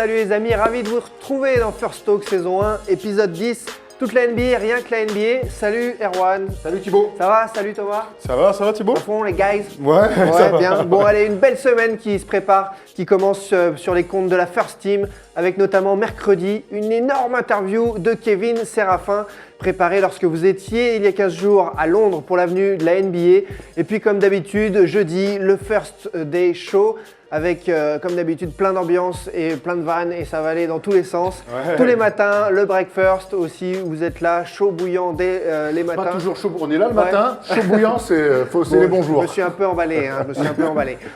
Salut les amis, ravi de vous retrouver dans First Talk saison 1, épisode 10. Toute la NBA, rien que la NBA. Salut Erwan. Salut Thibaut. Ça va? Salut Thomas. Ça va Thibaut? À fond les guys. Ouais, ça va. Bien. Bon allez, une belle semaine qui se prépare, qui commence sur les comptes de la First Team, avec notamment mercredi, une énorme interview de Kevin Séraphin, préparée lorsque vous étiez il y a 15 jours à Londres pour l'avenue de la NBA. Et puis comme d'habitude, jeudi, le First Day Show, avec comme d'habitude plein d'ambiance et plein de vannes et ça va aller dans tous les sens. Ouais. Tous les matins, le breakfast aussi, vous êtes là, chaud bouillant dès les matins. Pas toujours chaud, on est là le matin, chaud bouillant, c'est les bons jours. Je me suis un peu emballé,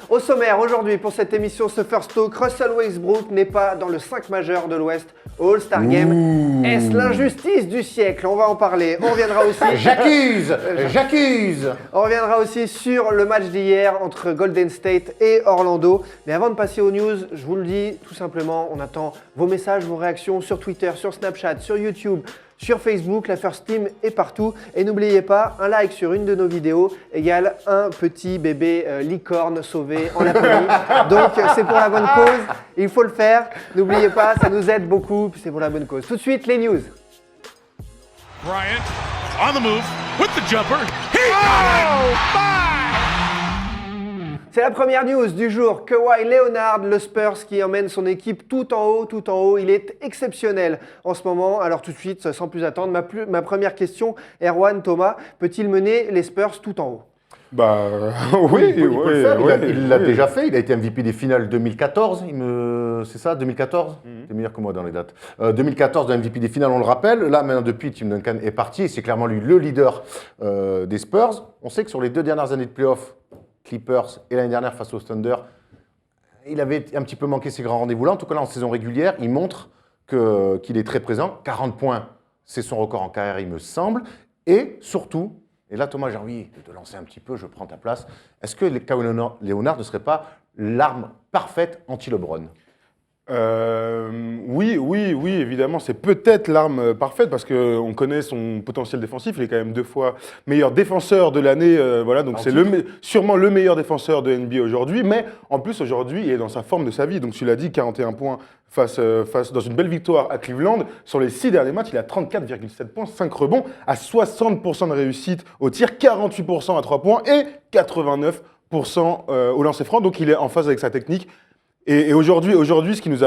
Au sommaire, aujourd'hui pour cette émission, ce First Talk, Russell Westbrook n'est pas dans le 5 majeur de l'Ouest au All-Star Game. Est-ce l'injustice du siècle? On va en parler. On reviendra aussi... J'accuse. On reviendra aussi sur le match d'hier entre Golden State et Orlando. Mais avant de passer aux news, je vous le dis tout simplement, on attend vos messages, vos réactions sur Twitter, sur Snapchat, sur YouTube, sur Facebook, la First Team est partout. Et n'oubliez pas, un like sur une de nos vidéos égale un petit bébé licorne sauvé en Laponie. Donc c'est pour la bonne cause, il faut le faire. N'oubliez pas, ça nous aide beaucoup, c'est pour la bonne cause. Tout de suite, les news. Bryant on the move with the jumper. He got it! C'est la première news du jour. Kawhi Leonard, le Spurs qui emmène son équipe tout en haut. Il est exceptionnel en ce moment. Alors tout de suite, sans plus attendre, ma première question, Erwan, Thomas, peut-il mener les Spurs tout en haut? Oui, il peut le faire. Il l'a déjà fait. Il a été MVP des finales 2014. C'est ça, 2014 T'es meilleur que moi dans les dates. 2014, de MVP des finales, on le rappelle. Là, maintenant, depuis, Tim Duncan est parti. C'est clairement lui le leader des Spurs. On sait que sur les 2 dernières années de playoffs, Clippers et l'année dernière face aux Thunder, il avait un petit peu manqué ses grands rendez-vous là. En tout cas, là, en saison régulière, il montre qu'il est très présent. 40 points, c'est son record en carrière, il me semble. Et surtout, et là, Thomas, j'ai envie de te lancer un petit peu, je prends ta place. Est-ce que Kawhi Leonard ne serait pas l'arme parfaite anti-LeBron ? Oui, évidemment, c'est peut-être l'arme parfaite parce qu'on connaît son potentiel défensif. Il est quand même 2 fois meilleur défenseur de l'année. Donc c'est sûrement le meilleur défenseur de NBA aujourd'hui. Mais en plus, aujourd'hui, il est dans sa forme de sa vie. Donc tu l'as dit, 41 points face dans une belle victoire à Cleveland. Sur les 6 derniers matchs, il a 34,7 points, 5 rebonds, à 60% de réussite au tir, 48% à 3 points et 89% au lancer franc. Donc il est en phase avec sa technique. Et aujourd'hui, ce qui nous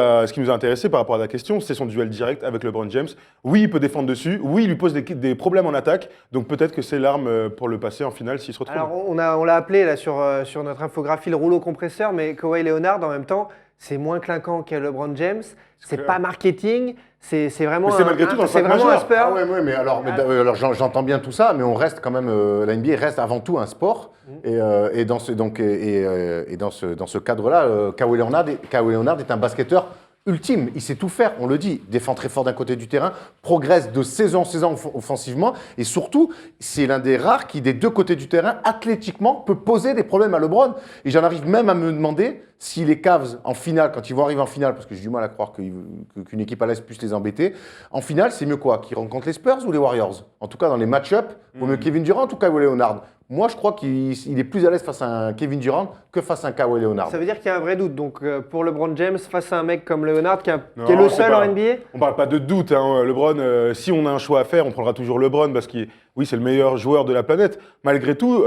a intéressé par rapport à la question, c'est son duel direct avec LeBron James. Oui, il peut défendre dessus. Oui, il lui pose des problèmes en attaque. Donc peut-être que c'est l'arme pour le passer en finale s'il se retrouve. Alors on l'a appelé là sur notre infographie le rouleau compresseur, mais Kawhi Leonard en même temps, c'est moins clinquant que LeBron James. C'est pas marketing. C'est vraiment c'est malgré tout dans le c'est vraiment un sport. Mais alors j'entends bien tout ça, mais on reste quand même la NBA reste avant tout un sport et dans ce cadre-là, Kawhi Leonard est un basketteur ultime, il sait tout faire, on le dit, défend très fort d'un côté du terrain, progresse de saison en saison offensivement et surtout, c'est l'un des rares qui, des 2 côtés du terrain, athlétiquement, peut poser des problèmes à LeBron. Et j'en arrive même à me demander si les Cavs, en finale, quand ils vont arriver en finale, parce que j'ai du mal à croire qu'une équipe à l'Est puisse les embêter, en finale, c'est mieux quoi? Qu'ils rencontrent les Spurs ou les Warriors? En tout cas, dans les match-up, vaut mieux Kevin Durant ou Kawhi Leonard? Moi, je crois qu'il est plus à l'aise face à un Kevin Durant que face à un Kawhi Leonard. Ça veut dire qu'il y a un vrai doute. Donc, pour LeBron James, face à un mec comme Leonard, qui est le seul en NBA? On ne parle pas de doute. LeBron, si on a un choix à faire, on prendra toujours LeBron parce que oui, c'est le meilleur joueur de la planète. Malgré tout,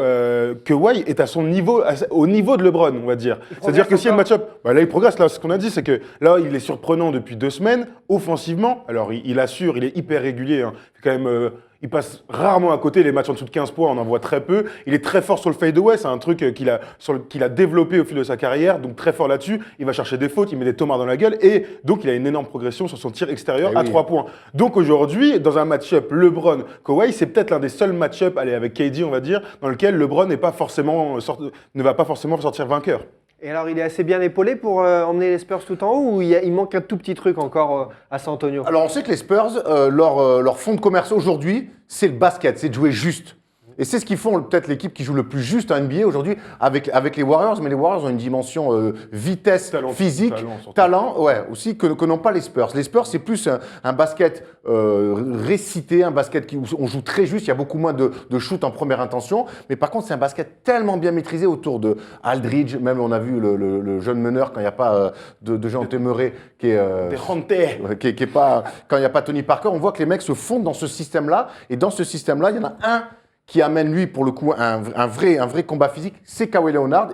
Kawhi est à son niveau, au niveau de LeBron, on va dire. C'est-à-dire que si il y a le match-up, là, il progresse. Là, ce qu'on a dit, c'est que là, il est surprenant depuis 2 semaines, offensivement. Alors, il assure, il est hyper régulier. C'est quand même... il passe rarement à côté, les matchs en dessous de 15 points, on en voit très peu. Il est très fort sur le fade-away, c'est un truc qu'il a développé au fil de sa carrière, donc très fort là-dessus. Il va chercher des fautes, il met des tomards dans la gueule, et donc il a une énorme progression sur son tir extérieur à 3 points. Donc aujourd'hui, dans un match-up LeBron-Kawhi, c'est peut-être l'un des seuls match-up, avec KD on va dire, dans lequel LeBron ne va pas forcément sortir vainqueur. Et alors, il est assez bien épaulé pour emmener les Spurs tout en haut ou il manque un tout petit truc encore à San Antonio? Alors, on sait que les Spurs, leur fonds de commerce aujourd'hui, c'est le basket, c'est de jouer juste. Et c'est ce qu'ils font peut-être l'équipe qui joue le plus juste en NBA aujourd'hui avec les Warriors, mais les Warriors ont une dimension vitesse, physique, talent ouais, aussi que n'ont pas les Spurs. Les Spurs, c'est plus un basket récité, un basket où on joue très juste, il y a beaucoup moins de shoot en première intention, mais par contre c'est un basket tellement bien maîtrisé autour de Aldridge, même on a vu le jeune meneur quand il n'y a pas de Jean Temeré qui est pas, quand il n'y a pas Tony Parker, on voit que les mecs se fondent dans ce système-là, et dans ce système-là, il y en a un qui amène lui pour le coup un vrai combat physique, c'est Kawhi Leonard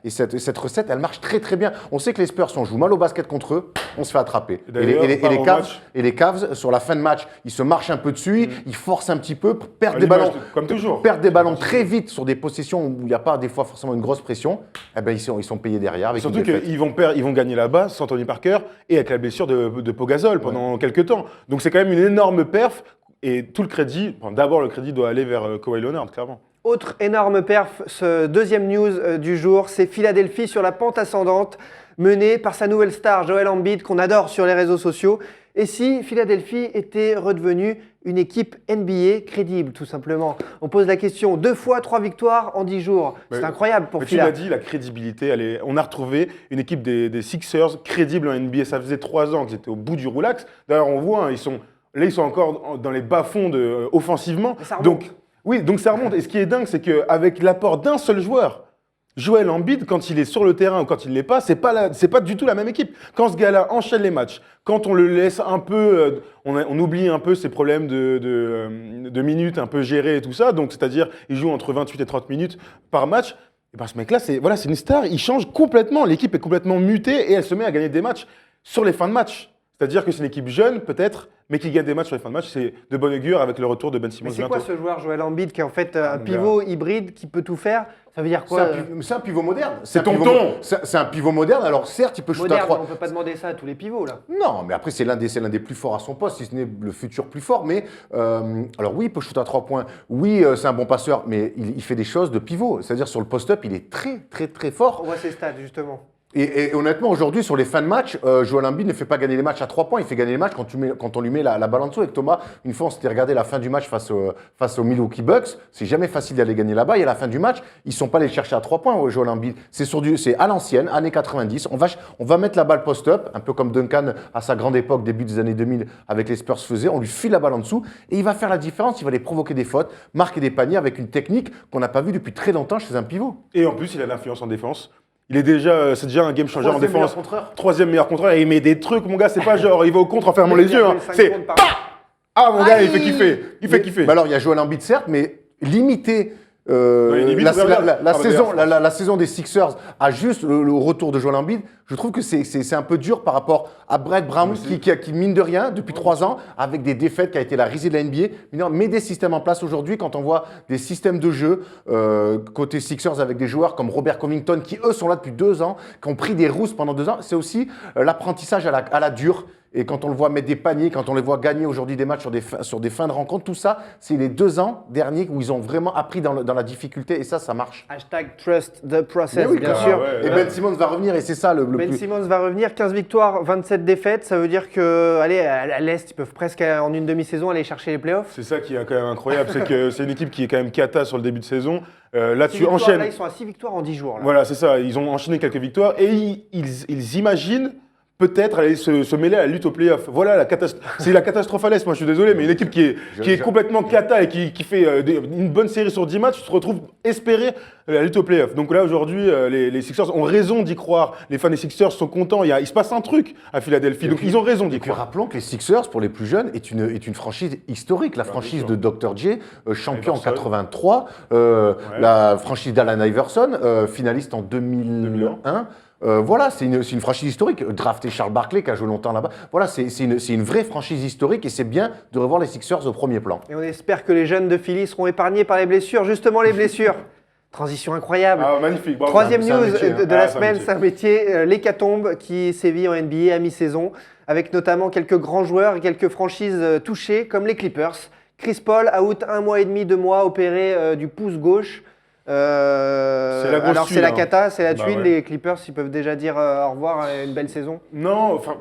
et cette recette elle marche très très bien. On sait que les Spurs si on joue mal au basket contre eux, on se fait attraper. Et les Cavs sur la fin de match, ils se marchent un peu dessus, ils forcent un petit peu, perdent des ballons, comme toujours. Perdent des ballons très vite sur des possessions où il n'y a pas des fois forcément une grosse pression. Eh ben ils sont payés derrière. Avec surtout qu'ils vont gagner là-bas sans Tony Parker et avec la blessure de Pau Gasol pendant quelques temps. Donc c'est quand même une énorme perf. Et tout le crédit, d'abord le crédit doit aller vers Kawhi Leonard, clairement. Autre énorme perf, ce deuxième news du jour, c'est Philadelphie sur la pente ascendante, menée par sa nouvelle star Joel Embiid qu'on adore sur les réseaux sociaux. Et si Philadelphie était redevenue une équipe NBA crédible, tout simplement? On pose la question, 2 fois 3 victoires en 10 jours. C'est incroyable pour Phila. Tu l'as dit, la crédibilité, on a retrouvé une équipe des Sixers crédible en NBA. Ça faisait 3 ans qu'ils étaient au bout du roulax. D'ailleurs, on voit, ils sont encore dans les bas-fonds offensivement. Donc ça remonte. Et ce qui est dingue, c'est qu'avec l'apport d'un seul joueur, Joel Embiid, quand il est sur le terrain ou quand il ne l'est pas, c'est pas du tout la même équipe. Quand ce gars-là enchaîne les matchs, quand on le laisse un peu, on oublie un peu ses problèmes de minutes un peu gérés et tout ça, donc c'est-à-dire il joue entre 28 et 30 minutes par match, et ben ce mec-là, c'est une star, il change complètement, l'équipe est complètement mutée et elle se met à gagner des matchs sur les fins de match. C'est-à-dire que c'est une équipe jeune, peut-être, mais qui gagne des matchs sur les fins de match. C'est de bon augure avec le retour de Ben Simmons. Mais c'est quoi ce joueur, Joel Embiid, qui est en fait un pivot hybride qui peut tout faire? Ça veut dire quoi? C'est un pivot moderne. C'est tonton. C'est un pivot moderne. Alors certes, il peut shooter à 3. On ne peut pas demander ça à tous les pivots, là. Non, mais après, c'est l'un des plus forts à son poste, si ce n'est le futur plus fort. Mais alors oui, il peut shooter à 3 points. Oui, c'est un bon passeur, mais il fait des choses de pivot. C'est-à-dire sur le post-up, il est très, très, très fort. On voit ses stats, justement. Et honnêtement, aujourd'hui, sur les fins de match, Joel Embiid ne fait pas gagner les matchs à 3 points, il fait gagner les matchs quand on lui met la balle en dessous. Avec Thomas, une fois, on s'était regardé la fin du match face aux Milwaukee Bucks. C'est jamais facile d'aller gagner là-bas. Et à la fin du match, ils ne sont pas allés le chercher à 3 points, Joel Embiid. C'est à l'ancienne, années 90. On va mettre la balle post-up, un peu comme Duncan à sa grande époque, début des années 2000, avec les Spurs faisait. On lui file la balle en dessous et il va faire la différence. Il va aller provoquer des fautes, marquer des paniers avec une technique qu'on n'a pas vue depuis très longtemps chez un pivot. Et en plus, il a l'influence en défense. C'est déjà un game changer en défense. Troisième meilleur contreur. Et il met des trucs, mon gars, c'est pas genre il va au contre en fermant les yeux. Hein. C'est ah mon gars, il fait kiffer. Mais alors il y a Joel Embiid certes, mais limité. La saison des Sixers a juste le retour de Joel Embiid. Je trouve que c'est un peu dur par rapport à Brett Brown qui mine de rien depuis 3 ans avec des défaites qui a été la risée de la NBA. Met des systèmes en place aujourd'hui quand on voit des systèmes de jeu côté Sixers avec des joueurs comme Robert Covington qui eux sont là depuis 2 ans, qui ont pris des rousses pendant 2 ans. C'est aussi l'apprentissage à la dure. Et quand on le voit mettre des paniers, quand on les voit gagner aujourd'hui des matchs sur des fins de rencontre, tout ça, c'est les 2 ans derniers où ils ont vraiment appris dans la difficulté et ça marche. Hashtag trust the process, oui, bien sûr. Et Ben Simmons va revenir et c'est ça le Ben plus... Simmons va revenir, 15 victoires, 27 défaites. Ça veut dire que, allez, à l'Est, ils peuvent presque en une demi-saison aller chercher les playoffs. C'est ça qui est quand même incroyable, c'est que c'est une équipe qui est quand même cata sur le début de saison. Là, tu enchaînes. Là, ils sont à 6 victoires en 10 jours. Là. Voilà, c'est ça. Ils ont enchaîné quelques victoires et ils imaginent peut-être aller se mêler à la lutte au play-off. Voilà, c'est la catastrophe à l'Est, moi je suis désolé, mais une équipe qui est complètement cata et qui fait une bonne série sur 10 matchs, se retrouve espérer la lutte au play-off. Donc là, aujourd'hui, les Sixers ont raison d'y croire. Les fans des Sixers sont contents. Il se passe un truc à Philadelphie, donc ils ont raison d'y croire. Rappelons que les Sixers, pour les plus jeunes, est une franchise historique. La franchise de Dr. J, champion en 83, la franchise d'Allen Iverson, finaliste en 2001. Voilà, c'est une franchise historique. Drafté Charles Barkley, qui a joué longtemps là-bas. Voilà, c'est une vraie franchise historique et c'est bien de revoir les Sixers au premier plan. Et on espère que les jeunes de Philly seront épargnés par les blessures. Justement, les blessures. Transition incroyable. Ah, magnifique. Bravo. Troisième news de la semaine, c'est un métier, l'hécatombe qui sévit en NBA à mi-saison, avec notamment quelques grands joueurs et quelques franchises touchées, comme les Clippers. Chris Paul, out 1 mois et demi, 2 mois, opéré du pouce gauche. C'est la grosse alors tuile, c'est la hein. cata, c'est la tuile. Ouais. Les Clippers, ils peuvent déjà dire au revoir à une belle saison. Non, enfin,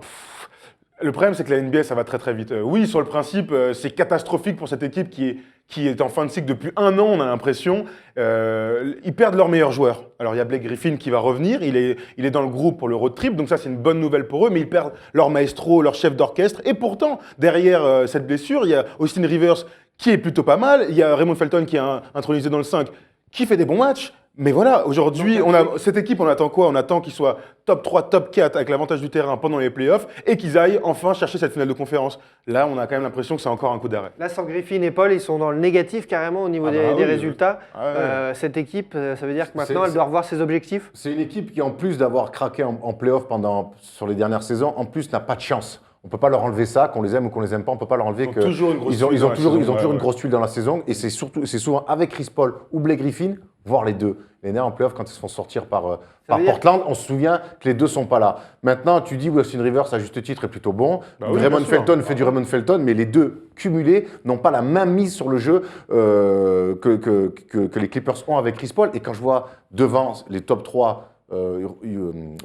le problème c'est que la NBA ça va très très vite. Oui, sur le principe, c'est catastrophique pour cette équipe qui qui est en fin de cycle depuis 1 an, on a l'impression. Ils perdent leurs meilleurs joueurs. Alors il y a Blake Griffin qui va revenir, il est dans le groupe pour le road trip, donc ça c'est une bonne nouvelle pour eux, mais ils perdent leur maestro, leur chef d'orchestre, et pourtant, derrière cette blessure, il y a Austin Rivers qui est plutôt pas mal, il y a Raymond Felton qui est intronisé dans le 5, qui fait des bons matchs. Mais voilà, aujourd'hui, cette équipe, on attend quoi? On attend qu'ils soient top 3, top 4 avec l'avantage du terrain pendant les playoffs et qu'ils aillent enfin chercher cette finale de conférence. Là, on a quand même l'impression que c'est encore un coup d'arrêt. Là, sans Griffin et Paul, ils sont dans le négatif carrément au niveau des résultats. Cette équipe, ça veut dire que maintenant, elle doit revoir ses objectifs. C'est une équipe qui, en plus d'avoir craqué en playoff sur les dernières saisons, en plus n'a pas de chance. On ne peut pas leur enlever ça, qu'on les aime ou qu'on les aime pas, on ne peut pas leur enlever que ils ont toujours une grosse tuile dans la saison et c'est souvent avec Chris Paul ou Blake Griffin, voire les deux. Les nerfs en playoff, quand ils se font sortir par Portland, on se souvient que les deux sont pas là. Maintenant, tu dis Austin Rivers à juste titre est plutôt bon. Raymond Felton fait du Raymond Felton, mais les deux cumulés n'ont pas la même mise sur le jeu que les Clippers ont avec Chris Paul. Et quand je vois devant les top 3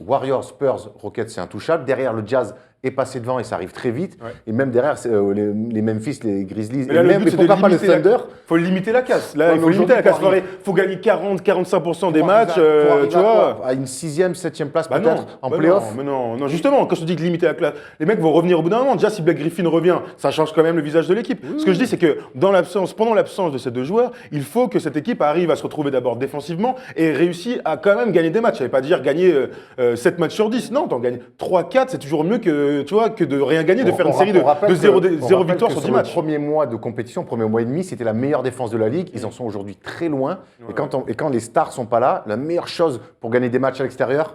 Warriors, Spurs, Rockets, c'est intouchable. Derrière, le Jazz est passé devant et ça arrive très vite. Ouais. Et même derrière, les Memphis, les Grizzlies, là, et même, pourquoi pas le Thunder. Il faut limiter la casse. Là, il faut limiter la casse. Il faut gagner 40-45% des matchs. Tu vois, à une 6e, 7e place peut-être en playoff. Non, justement, quand je te dis que limiter la classe, les mecs vont revenir au bout d'un moment. Déjà, si Blake Griffin revient, ça change quand même le visage de l'équipe. Ce que je dis, c'est que pendant l'absence de ces deux joueurs, il faut que cette équipe arrive à se retrouver d'abord défensivement et réussisse à quand même gagner des matchs. Ça ne veut pas dire gagner 7 matchs sur 10. Non, t'en gagnes 3-4, c'est toujours mieux que de rien gagner, de faire une série de 0 victoires sur 10 matchs. Le premier mois de compétition, le premier mois et demi, c'était la meilleure défense de la Ligue. Ils en sont aujourd'hui très loin. Ouais. Et quand les stars sont pas là, la meilleure chose pour gagner des matchs à l'extérieur,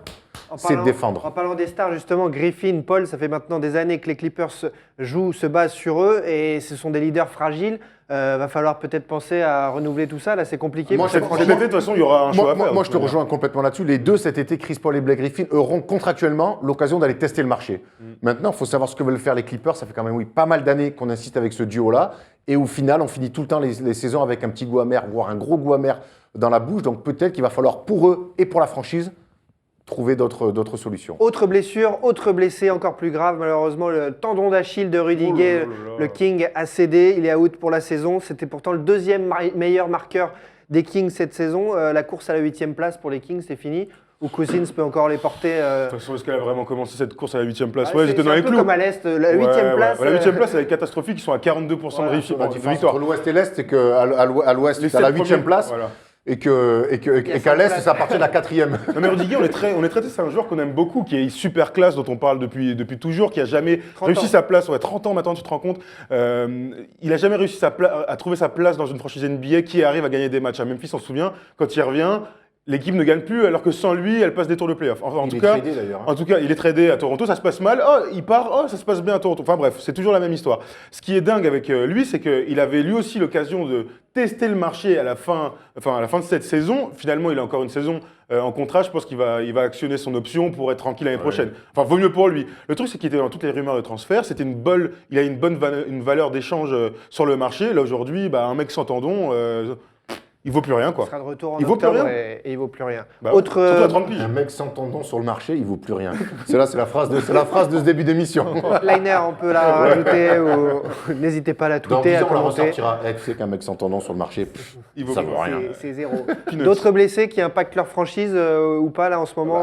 c'est de défendre. En parlant des stars, justement, Griffin, Paul, ça fait maintenant des années que les Clippers se basent sur eux et ce sont des leaders fragiles. Va falloir peut-être penser à renouveler tout ça. Là, c'est compliqué. Cet été, de toute façon, il y aura un choix à faire. Moi, je te rejoins complètement là-dessus. Les deux, cet été, Chris Paul et Blake Griffin, auront contractuellement l'occasion d'aller tester le marché. Maintenant, il faut savoir ce que veulent faire les Clippers. Ça fait quand même pas mal d'années qu'on insiste avec ce duo-là. Et au final, on finit tout le temps les saisons avec un petit goût amer, voire un gros goût amer dans la bouche. Donc peut-être qu'il va falloir, pour eux et pour la franchise, trouver d'autres solutions. Autre blessure, autre blessé encore plus grave, malheureusement, le tendon d'Achille de Rudy Gay, le King a cédé, il est out pour la saison. C'était pourtant le deuxième meilleur marqueur des Kings cette saison. La course à la 8e place pour les Kings, c'est fini. Ou Cousins peut encore les porter. De toute façon, est-ce qu'elle a vraiment commencé cette course à la 8e place? Ouais, j'étais dans les clous. Comme à l'Est, la 8e place. La 8e place, elle est catastrophique, ils sont à 42% de réussite. La différence entre l'Ouest et l'Est, c'est qu'à l'Ouest, tu as la 8e place. Voilà. Et qu'à l'Est, ça appartient à la 4e. Non mais Rudy, on est traité, c'est un joueur qu'on aime beaucoup, qui est super classe, dont on parle depuis toujours, qui a jamais réussi sa place. 30 ans maintenant, tu te rends compte. Il a jamais réussi à trouver sa place dans une franchise NBA qui arrive à gagner des matchs. À Memphis, on se souvient, quand il revient, l'équipe ne gagne plus, alors que sans lui, elle passe des tours de play-off. Enfin, en tout cas, il est tradé à Toronto, ça se passe mal. Oh, il part, oh, ça se passe bien à Toronto. Enfin bref, c'est toujours la même histoire. Ce qui est dingue avec lui, c'est qu'il avait lui aussi l'occasion de tester le marché à la fin de cette saison. Finalement, il a encore une saison en contrat. Je pense qu'il va actionner son option pour être tranquille l'année prochaine. Enfin, vaut mieux pour lui. Le truc, c'est qu'il était dans toutes les rumeurs de transfert. Il a une valeur d'échange sur le marché. Là, aujourd'hui, un mec sans tendon... il vaut plus rien, quoi. Il sera de retour en octobre et il vaut plus rien. Surtout à 30 piges. Un mec sans tendon sur le marché, il vaut plus rien. C'est la phrase de ce début d'émission. Liner, on peut la rajouter ou n'hésitez pas à la tweeter, à commenter. On la ressortira. C'est qu'un mec sans tendon sur le marché, ça vaut rien. C'est zéro. D'autres blessés qui impactent leur franchise ou pas là en ce moment?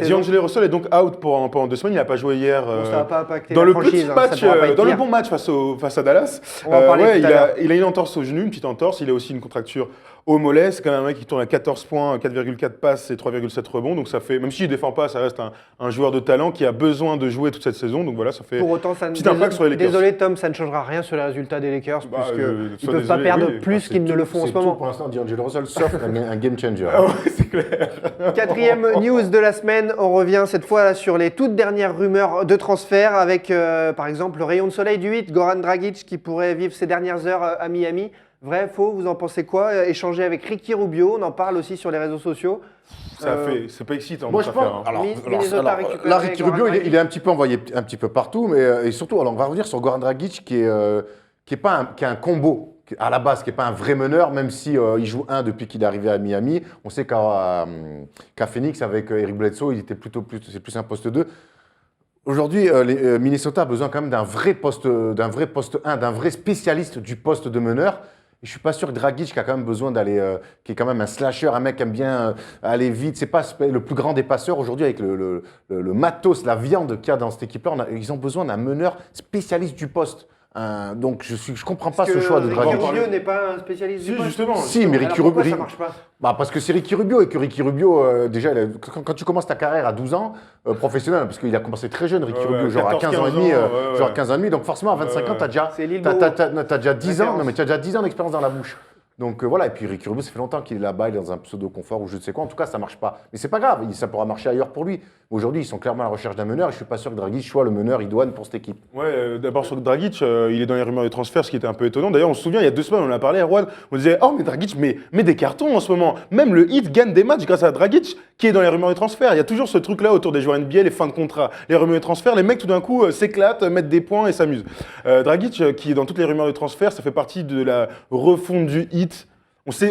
D'Angelo Russell est donc out pendant 2 semaines. Il n'a pas joué hier. Ça va pas impacter dans la le franchise. Petit match, dans le bon match face à Dallas. On va en parler tout à l'heure. Il a une entorse au genou, une petite entorse. Il a aussi une contracture au mollet. C'est quand même un mec qui tourne à 14 points, 4,4 passes et 3,7 rebonds. Donc ça fait, même s'il ne défend pas, ça reste un joueur de talent qui a besoin de jouer toute cette saison. Donc voilà, ça fait pour autant, petit impact sur les Lakers. Désolé Tom, ça ne changera rien sur les résultats des Lakers puisqu'ils ne peuvent pas perdre plus qu'ils ne le font en ce moment. Pour l'instant, D'Angelo Russell sauf un game changer. Ah ouais, c'est clair. 4e news de la semaine, on revient cette fois là, sur les toutes dernières rumeurs de transfert avec par exemple le rayon de soleil du 8, Goran Dragic qui pourrait vivre ses dernières heures à Miami. Vrai, faux, vous en pensez quoi? Échanger avec Ricky Rubio, on en parle aussi sur les réseaux sociaux. C'est pas excitant. Moi, je pense. Là, Ricky Rubio, il est un petit peu envoyé un petit peu partout, mais et surtout, alors on va revenir sur Goran Dragic qui est un combo à la base, qui n'est pas un vrai meneur, même si il joue depuis qu'il est arrivé à Miami. On sait qu'à Phoenix avec Eric Bledsoe, c'est plus un poste 2. Aujourd'hui, Minnesota a besoin quand même d'un vrai poste 1, d'un vrai spécialiste du poste de meneur. Et je suis pas sûr que Dragic, qui a quand même besoin d'aller, qui est quand même un slasher, un mec qui aime bien aller vite, c'est pas le plus grand des passeurs aujourd'hui avec le matos, la viande qu'il y a dans cette équipe-là. Ils ont besoin d'un meneur spécialiste du poste. Donc je comprends pas ce choix de Dragic. Ricky Rubio n'est pas un spécialiste du poste. Justement. Si, mais Ricky pourquoi Rubio. ça marche pas? Parce que c'est Ricky Rubio et que Ricky Rubio, déjà, quand tu commences ta carrière à 12 ans, professionnelle, parce qu'il a commencé très jeune, Ricky Rubio, genre à 15 ans et demi, genre à 15 ans et demi, donc forcément à 25 ans, t'as déjà 10 ans, non mais tu as déjà 10 ans d'expérience dans la bouche. Donc voilà, et puis Ricky Rubio, ça fait longtemps qu'il est là-bas, il est dans un pseudo-confort ou je ne sais quoi. En tout cas, ça ne marche pas. Mais c'est pas grave, ça pourra marcher ailleurs pour lui. Aujourd'hui, ils sont clairement à la recherche d'un meneur et je ne suis pas sûr que Dragic soit le meneur idoine pour cette équipe. Ouais, d'abord sur Dragic, il est dans les rumeurs de transfert, ce qui était un peu étonnant. D'ailleurs, on se souvient, il y a 2 semaines, on en a parlé, Erwan, on disait « Oh, mais Dragic met des cartons en ce moment. Même le Heat gagne des matchs grâce à Dragic, qui est dans les rumeurs de transfert. » Il y a toujours ce truc-là autour des joueurs NBA, les fins de contrat, les rumeurs de transfert. Les mecs, tout d'un coup, s'éclatent, mettent des points et s'amusent. Dragic, qui est dans toutes les rumeurs de transfert, ça fait partie de la refonte du Heat.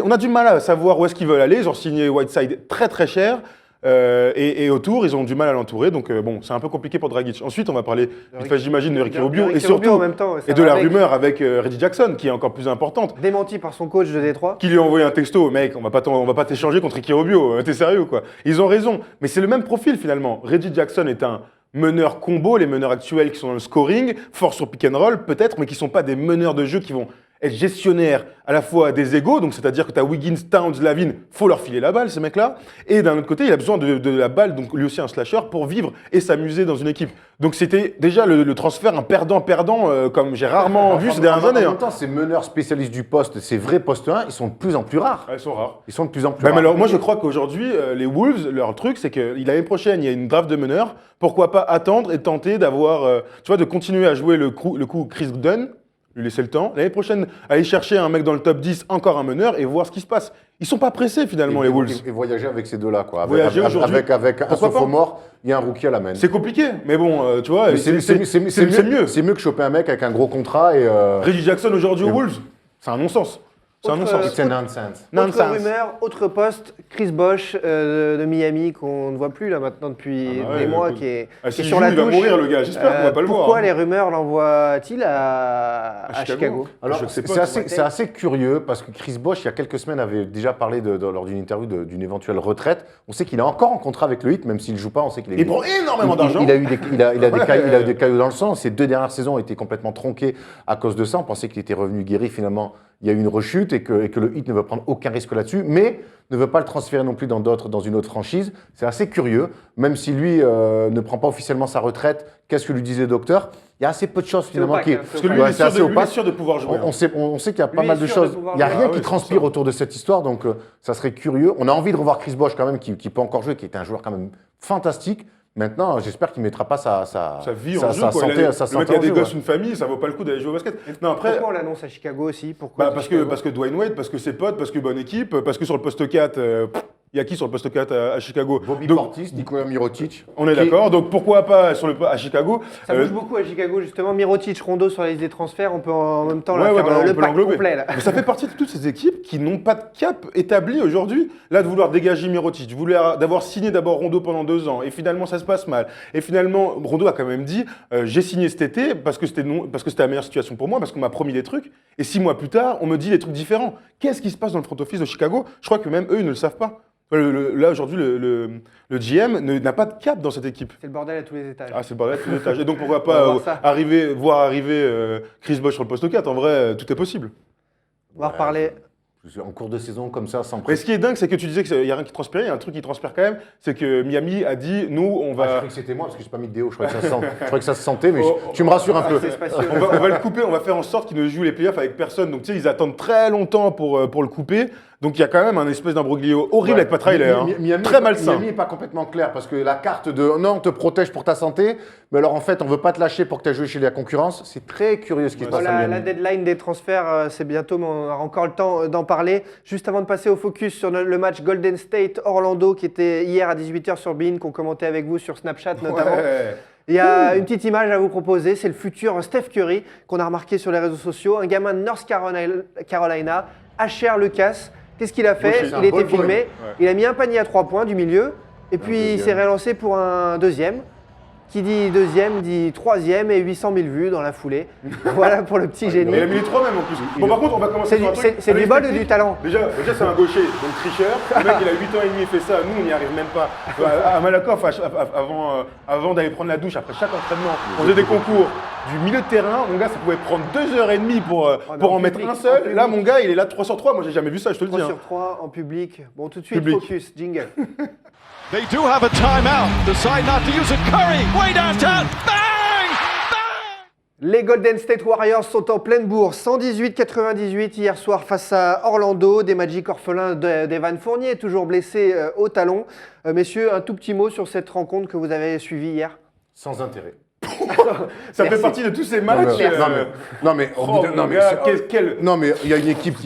On a du mal à savoir où est-ce qu'ils veulent aller. Ils ont signé Whiteside très très cher. Et autour, ils ont du mal à l'entourer. Donc bon, c'est un peu compliqué pour Dragic. Ensuite, on va parler, j'imagine, de Ricky Rubio. Et surtout, en même temps, et de la rumeur avec Reggie Jackson, qui est encore plus importante. Démenti par son coach de Détroit. Qui lui a envoyé un texto. Mec, on va pas t'échanger contre Ricky Rubio. T'es sérieux, quoi. Ils ont raison. Mais c'est le même profil, finalement. Reggie Jackson est un meneur combo. Les meneurs actuels qui sont dans le scoring, fort sur pick and roll, peut-être, mais qui ne sont pas des meneurs de jeu qui vont être gestionnaire à la fois des égos, donc c'est-à-dire que tu as Wiggins, Towns, Lavin, faut leur filer la balle, ces mecs-là. Et d'un autre côté, il a besoin de la balle, donc lui aussi un slasher, pour vivre et s'amuser dans une équipe. Donc c'était déjà le transfert, un perdant-perdant, comme j'ai rarement vu ces dernières années. En même temps, ces meneurs spécialistes du poste, ces vrais postes 1, ils sont de plus en plus rares. Ils sont rares. Ils sont de plus en plus rares. Alors moi, je crois qu'aujourd'hui, les Wolves, leur truc, c'est que l'année prochaine, il y a une draft de meneurs. Pourquoi pas attendre et tenter d'avoir, tu vois, de continuer à jouer le coup Chris Dunn, lui laisser le temps. L'année prochaine, aller chercher un mec dans le top 10, encore un meneur, et voir ce qui se passe. Ils sont pas pressés finalement, les Wolves. Et voyager avec ces deux-là, quoi. Voyager aujourd'hui. Avec un sophomore, il y a un rookie à la main. C'est compliqué, mais bon, tu vois, c'est mieux. C'est mieux que choper un mec avec un gros contrat et. Reggie Jackson aujourd'hui aux Wolves, c'est un non-sens. C'est un non-sens. C'est nonsense. Autre rumeur, autre poste, Chris Bosh de Miami qu'on ne voit plus là maintenant depuis des mois, qui est sur la touche. Il va mourir le gars, j'espère qu'on va pas le voir. Pourquoi les rumeurs l'envoient-ils à Chicago? Alors c'est assez curieux parce que Chris Bosh, il y a quelques semaines, avait déjà parlé lors d'une interview d'une éventuelle retraite. On sait qu'il est encore en contrat avec le Heat, même s'il ne joue pas, on sait qu'il est. Il prend énormément d'argent. Il a des cailloux dans le sang. Ses 2 dernières saisons ont été complètement tronquées à cause de ça. On pensait qu'il était revenu guéri, finalement. Il y a eu une rechute et que le Heat ne veut prendre aucun risque là-dessus, mais ne veut pas le transférer non plus dans une autre franchise. C'est assez curieux, même si lui ne prend pas officiellement sa retraite. Qu'est-ce que lui disait le docteur? Il y a assez peu de choses finalement qui. Parce que lui, il est sûr de pouvoir jouer. On sait qu'il y a pas mal de choses. Il n'y a rien qui transpire autour de cette histoire, donc ça serait curieux. On a envie de revoir Chris Bosh quand même, qui peut encore jouer, qui est un joueur quand même fantastique. Maintenant, j'espère qu'il ne mettra pas sa vie en jeu. Le mec a des gosses, une famille, ça vaut pas le coup d'aller jouer au basket. Non, après, pourquoi on l'annonce à Chicago aussi? Pourquoi parce que Dwayne Wade, parce que ses potes, parce que bonne équipe, parce que sur le poste 4, il y a qui sur le poste 4 à Chicago? Bobby Portis, Nikola Mirotic. On est d'accord, donc pourquoi pas à Chicago? Ça bouge beaucoup à Chicago, justement. Mirotic, Rondo sur la liste des transferts, on peut en même temps faire le pack complet. Là. Mais ça fait partie de toutes ces équipes qui n'ont pas de cap établi aujourd'hui. Là, de vouloir dégager Mirotic, d'avoir signé d'abord Rondo pendant 2 ans, et finalement ça se passe mal. Et finalement, Rondo a quand même dit j'ai signé cet été parce que c'était la meilleure situation pour moi, parce qu'on m'a promis des trucs, et 6 mois plus tard, on me dit des trucs différents. Qu'est-ce qui se passe dans le front office de Chicago? Je crois que même eux, ils ne le savent pas. Là, aujourd'hui, le GM n'a pas de cap dans cette équipe. C'est le bordel à tous les étages. Ah, c'est le bordel à tous les étages. Et donc, pourquoi pas voir arriver Chris Bosh sur le poste 4? En vrai, tout est possible. On va reparler. En cours de saison, comme ça, sans Mais ce qui est dingue, c'est que tu disais qu'il n'y a rien qui transpirait. Il y a un truc qui transpire quand même. C'est que Miami a dit nous, on va. Je croyais que c'était moi parce que je n'ai pas mis de déo. Je croyais que ça se sentait, mais tu me rassures un peu. On va le couper. On va faire en sorte qu'il ne joue les playoffs avec personne. Donc, tu sais, ils attendent très longtemps pour le couper. Donc il y a quand même un espèce d'imbroglio horrible avec Pat Riley. Très malsain. Miami n'est pas complètement clair parce que la carte de non, on te protège pour ta santé, mais alors en fait, on ne veut pas te lâcher pour que tu aies joué chez la concurrence. C'est très curieux ce qui se passe à Miami. La deadline des transferts, c'est bientôt, mais on aura encore le temps d'en parler. Juste avant de passer au focus sur le match Golden State-Orlando qui était hier à 18h sur Bein, qu'on commentait avec vous sur Snapchat notamment. Ouais. Il y a une petite image à vous proposer, c'est le futur Steph Curry qu'on a remarqué sur les réseaux sociaux, un gamin de North Carolina, Asher Lucas. Qu'est-ce qu'il a fait? Il a été filmé, il a mis un panier à 3 points du milieu, et puis il s'est relancé pour un deuxième. Qui dit deuxième, dit troisième et 800 000 vues dans la foulée. Voilà pour le petit génie. Mais il a mis les 3 même en plus. Bon, par contre, on va commencer sur un truc. C'est du bol ou du talent? Déjà c'est un gaucher, donc tricheur. Le mec, il a 8 ans et demi, il fait ça. Nous, on n'y arrive même pas. À Malakoff, avant d'aller prendre la douche, après chaque entraînement, on faisait des concours du milieu de terrain. Mon gars, ça pouvait prendre 2h30 pour en mettre un seul. Là, mon gars, il est là 3 sur 3. Moi, j'ai jamais vu ça, je te le dis. 3 sur 3 en public. Bon, tout de suite, Public. focus, jingle. They do have a timeout. Decide not to use it. Curry, way downtown. Bang! Bang! Les Golden State Warriors sont en pleine bourse, 118-98 hier soir face à Orlando, des Magic orphelins d'Evan Fournier, toujours blessé au talon. Messieurs, un tout petit mot sur cette rencontre que vous avez suivie hier. Sans intérêt. Ça Merci. fait partie de tous ces matchs. Non mais il y a une équipe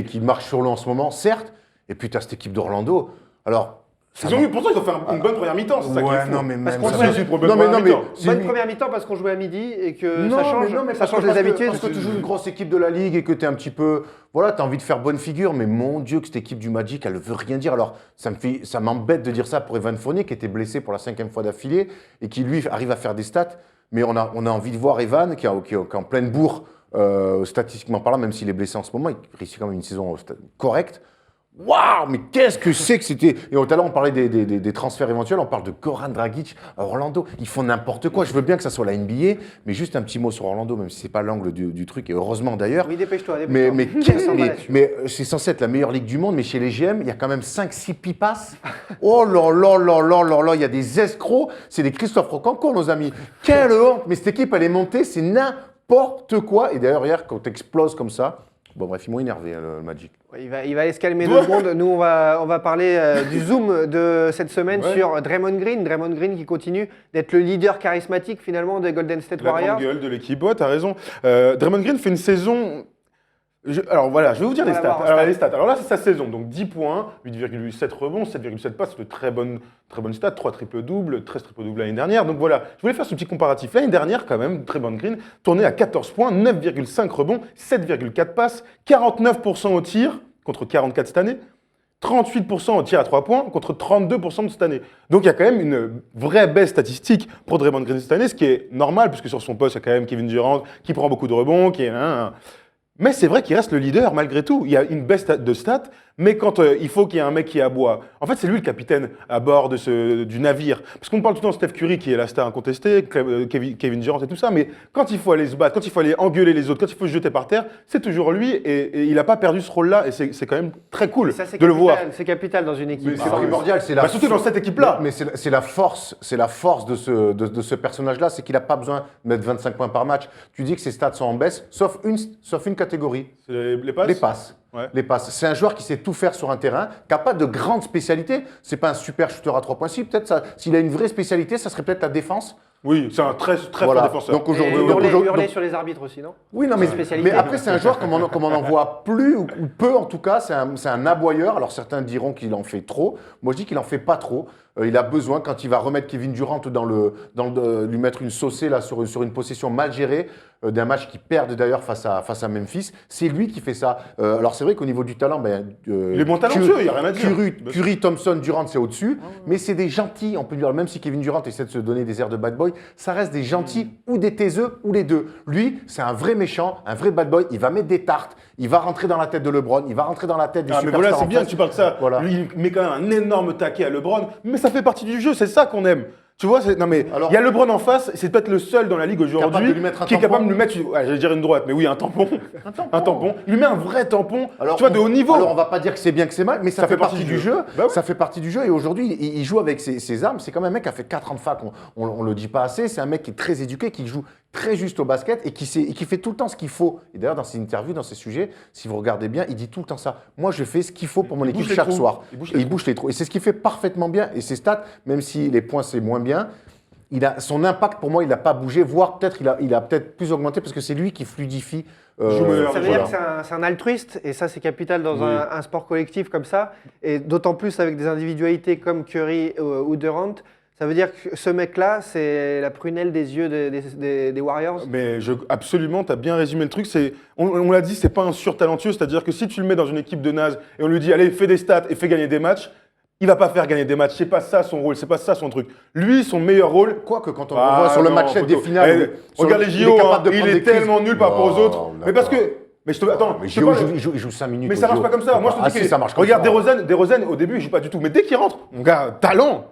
qui marche sur l'eau en ce moment, certes, et puis tu as cette équipe d'Orlando. Alors, Pourtant, ils ont fait une bonne première mi-temps, c'est ça qui est fou. non mais même qu'on ça- joue pour une non, bonne mais première mi-temps. c'est Bonne une- première mi-temps parce qu'on jouait à midi et que Non, ça change, mais ça change les habitudes. Parce que tu joues une grosse équipe de la Ligue et que tu es un petit peu... Voilà, tu as envie de faire bonne figure, mais mon Dieu, que cette équipe du Magic, elle ne veut rien dire. Alors, ça m'embête de dire ça pour Evan Fournier, qui était blessé pour la 5e fois d'affilée et qui, lui, arrive à faire des stats. Mais on a envie de voir Evan, qui est en pleine bourre, statistiquement parlant, même s'il est blessé en ce moment, il réussit quand même une saison correcte. Waouh, mais qu'est-ce que c'est que c'était. Et tout à l'heure, on parlait des transferts éventuels, on parle de Goran Dragic à Orlando. Ils font n'importe quoi. Je veux bien que ça soit la NBA, mais juste un petit mot sur Orlando, même si c'est pas l'angle du truc, et heureusement d'ailleurs. Oui, dépêche-toi. Mais c'est censé être la meilleure ligue du monde, mais chez les GM, il y a quand même 5-6 pipasses. Oh là là là là là là, il y a des escrocs. C'est des Christophe Rocancourt, nos amis. Quelle honte. Mais cette équipe, elle est montée, c'est n'importe quoi. Et d'ailleurs, hier, quand t'exploses comme ça, bon bref, ils m'ont énervé, le Magic. Il va aller se calmer 2 secondes. Nous, on va parler du zoom de cette semaine sur Draymond Green. Draymond Green qui continue d'être le leader charismatique finalement des Golden State La Warriors. grande gueule de l'équipe, ouais, t'as raison. Draymond Green fait une saison... Alors voilà, je vais vous dire les stats. Alors là, c'est sa saison. Donc 10 points, 8,7 rebonds, 7,7 passes, c'est de très bonnes stats, 3 triples-doubles, 13 triples-doubles l'année dernière. Donc voilà, je voulais faire ce petit comparatif. L'année dernière, quand même, Draymond Green tournait à 14 points, 9,5 rebonds, 7,4 passes, 49% au tir, contre 44 cette année, 38% au tir à 3 points, contre 32% de cette année. Donc il y a quand même une vraie baisse statistique pour Draymond Green cette année, ce qui est normal, puisque sur son poste, il y a quand même Kevin Durant qui prend beaucoup de rebonds, qui est... Mais c'est vrai qu'il reste le leader malgré tout. Il y a une baisse de stats, mais quand il faut qu'il y ait un mec qui aboie. En fait, c'est lui le capitaine à bord du navire. Parce qu'on parle tout le temps de Steph Curry, qui est la star incontestée, Kevin Durant et tout ça, mais quand il faut aller se battre, quand il faut aller engueuler les autres, quand il faut se jeter par terre, c'est toujours lui, et il n'a pas perdu ce rôle-là, et c'est quand même très cool Ça, c'est de le voir. C'est capital dans une équipe. Mais c'est primordial, c'est la Surtout dans cette équipe-là. Mais c'est la force de ce personnage-là, c'est qu'il n'a pas besoin de mettre 25 points par match. Tu dis que ses stats sont en baisse, sauf une catégorie. C'est les passes. Les passes. Ouais. Les passes. C'est un joueur qui sait tout faire sur un terrain, qui n'a pas de grande spécialité. C'est pas un super shooter à 3 points. Si, peut-être s'il a une vraie spécialité, ça serait peut-être la défense. Oui, c'est un très Voilà. fort défenseur. Donc aujourd'hui, Hurler sur les arbitres aussi, non? oui, non, Spécialité. mais après, c'est un joueur comme on n'en voit plus, ou peu en tout cas. C'est un aboyeur. Alors certains diront qu'il en fait trop. Moi, je dis qu'il en fait pas trop. Il a besoin, quand il va remettre Kevin Durant lui mettre une saucée là, sur une possession mal gérée, d'un match qui perd d'ailleurs face à Memphis, c'est lui qui fait ça. Alors c'est vrai qu'au niveau du talent, il est bon talentueux, il n'y a rien à dire. Curry, Thompson, Durant, c'est au-dessus, mais c'est des gentils, on peut dire, même si Kevin Durant essaie de se donner des airs de bad boy, ça reste des gentils ou des taiseux ou les deux. Lui, c'est un vrai méchant, un vrai bad boy, il va mettre des tartes, il va rentrer dans la tête de LeBron, il va rentrer dans la tête des mais superstars. voilà, c'est bien en que tu parles de ça. Voilà. Lui, il met quand même un énorme taquet à LeBron, mais ça fait partie du jeu, c'est ça qu'on aime. Tu vois, non mais Alors, il y a LeBron en face, c'est peut-être le seul dans la ligue aujourd'hui de lui mettre un qui est tampon. capable de lui mettre, j'allais dire une droite, mais oui, un tampon. Un tampon. Il lui met un vrai tampon, tu vois, de haut niveau. Alors on va pas dire que c'est bien que c'est mal, mais ça fait partie du jeu. Bah oui. Ça fait partie du jeu et aujourd'hui il joue avec ses armes. C'est quand même un mec qui a fait 4 ans de fac, on le dit pas assez. C'est un mec qui est très éduqué, qui joue très juste au basket et qui fait tout le temps ce qu'il faut. Et d'ailleurs dans ses interviews, dans ses sujets, si vous regardez bien, il dit tout le temps ça. Moi je fais ce qu'il faut pour mon équipe chaque soir. Il bouge les trous. Et c'est ce qu'il fait parfaitement bien. Et ses stats, même si les points c'est moins bien, son impact, pour moi, il n'a pas bougé, voire peut-être il a peut-être plus augmenté parce que c'est lui qui fluidifie. Ça veut dire que c'est un altruiste, et ça c'est capital dans un sport collectif comme ça, et d'autant plus avec des individualités comme Curry ou Durant. Ça veut dire que ce mec-là, c'est la prunelle des yeux des Warriors. Mais absolument, tu as bien résumé le truc. On l'a dit, c'est pas un surtalentueux, c'est-à-dire que si tu le mets dans une équipe de naze et on lui dit allez, fais des stats et fais gagner des matchs, Il va pas faire gagner des matchs, c'est pas ça son rôle, c'est pas ça son truc. Lui, son meilleur rôle. Quoique quand on voit sur le match des finales. Regarde les JO, il est tellement nul par rapport aux autres. Mais parce que. Mais je te. Attends, mais je te parle- il joue 5 minutes. Mais ça marche pas comme ça. Moi, je te dis que. ça marche comme Regarde, ça. DeRozan, au début, il joue pas du tout. Mais dès qu'il rentre, mon gars, talent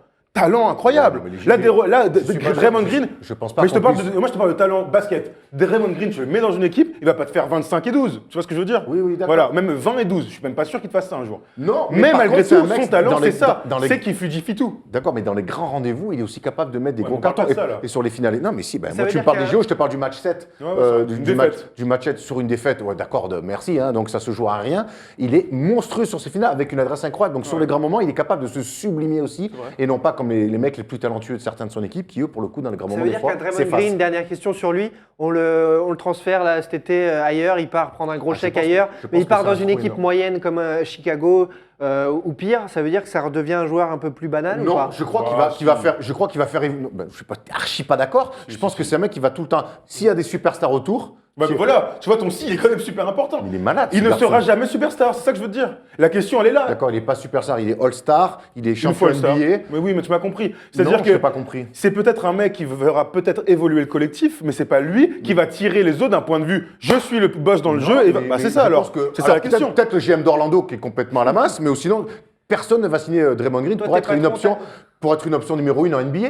incroyable. Ouais, mais Draymond Green. Je pense pas. Mais qu'on moi, je te parle de talent basket. Draymond Green, tu le mets dans une équipe, il va pas te faire 25 et 12. Tu vois ce que je veux dire? Oui, d'accord. Voilà, même 20 et 12. Je suis même pas sûr qu'il te fasse ça un jour. Non, mais par malgré contre, c'est tout, un mec son talent, dans les- c'est ça. dans les- C'est qu'il fluidifie tout. D'accord, mais dans les grands rendez-vous, il est aussi capable de mettre des Ouais, gros on parle cartons. pas de ça, là. Et sur les finales. Non, mais si, Ça moi veut tu me dire parles que- des JO, je te parle du match 7. Ouais, ouais, du, une du match, défaite. du match 7 sur une défaite. Ouais, d'accord, merci. Hein, donc ça se joue à rien. Il est monstrueux sur ces finales avec une adresse incroyable. Donc sur les grands moments, il est capable de se sublimer aussi. Et non pas comme les mecs les plus talentueux de certains de son équipe qui, eux, pour le coup, dans les grands Ça moments, veut des dire fois, qu'à Draymond s'effacent. Green, dernière question sur lui, on le transfère là cet été ailleurs, il part prendre un gros je chèque pense que- ailleurs, je pense mais il que part c'est dans un une trou équipe énorme. moyenne comme Chicago ou pire, ça veut dire que ça redevient un joueur un peu plus banal ou Non, pas? je crois Bah, qu'il va faire. Je crois qu'il va faire. Je suis pas archi pas d'accord. Je pense que c'est un mec qui va tout le temps. S'il y a des superstars autour, Bah, mais voilà, tu vois, ton si, il est quand même super important. il est malade. Il ce ne garçon. sera jamais superstar, c'est ça que je veux te dire. La question, elle est là. D'accord, il est pas superstar, il est All-Star, il est Une champion fois le star. NBA. Mais oui, mais tu m'as compris. Non, C'est-à-dire je n'ai que pas compris. c'est peut-être un mec qui verra peut-être évoluer le collectif, mais c'est pas lui qui va tirer les autres d'un point de vue. Je suis le boss dans le jeu. Et Mais c'est ça je alors. pense que- C'est ça la alors, question. Peut-être le GM d'Orlando qui est complètement à la masse, mais sinon, personne ne va signer Draymond Green Toi, pour t'es être pas une trop option, pour être une option numéro 1 en NBA.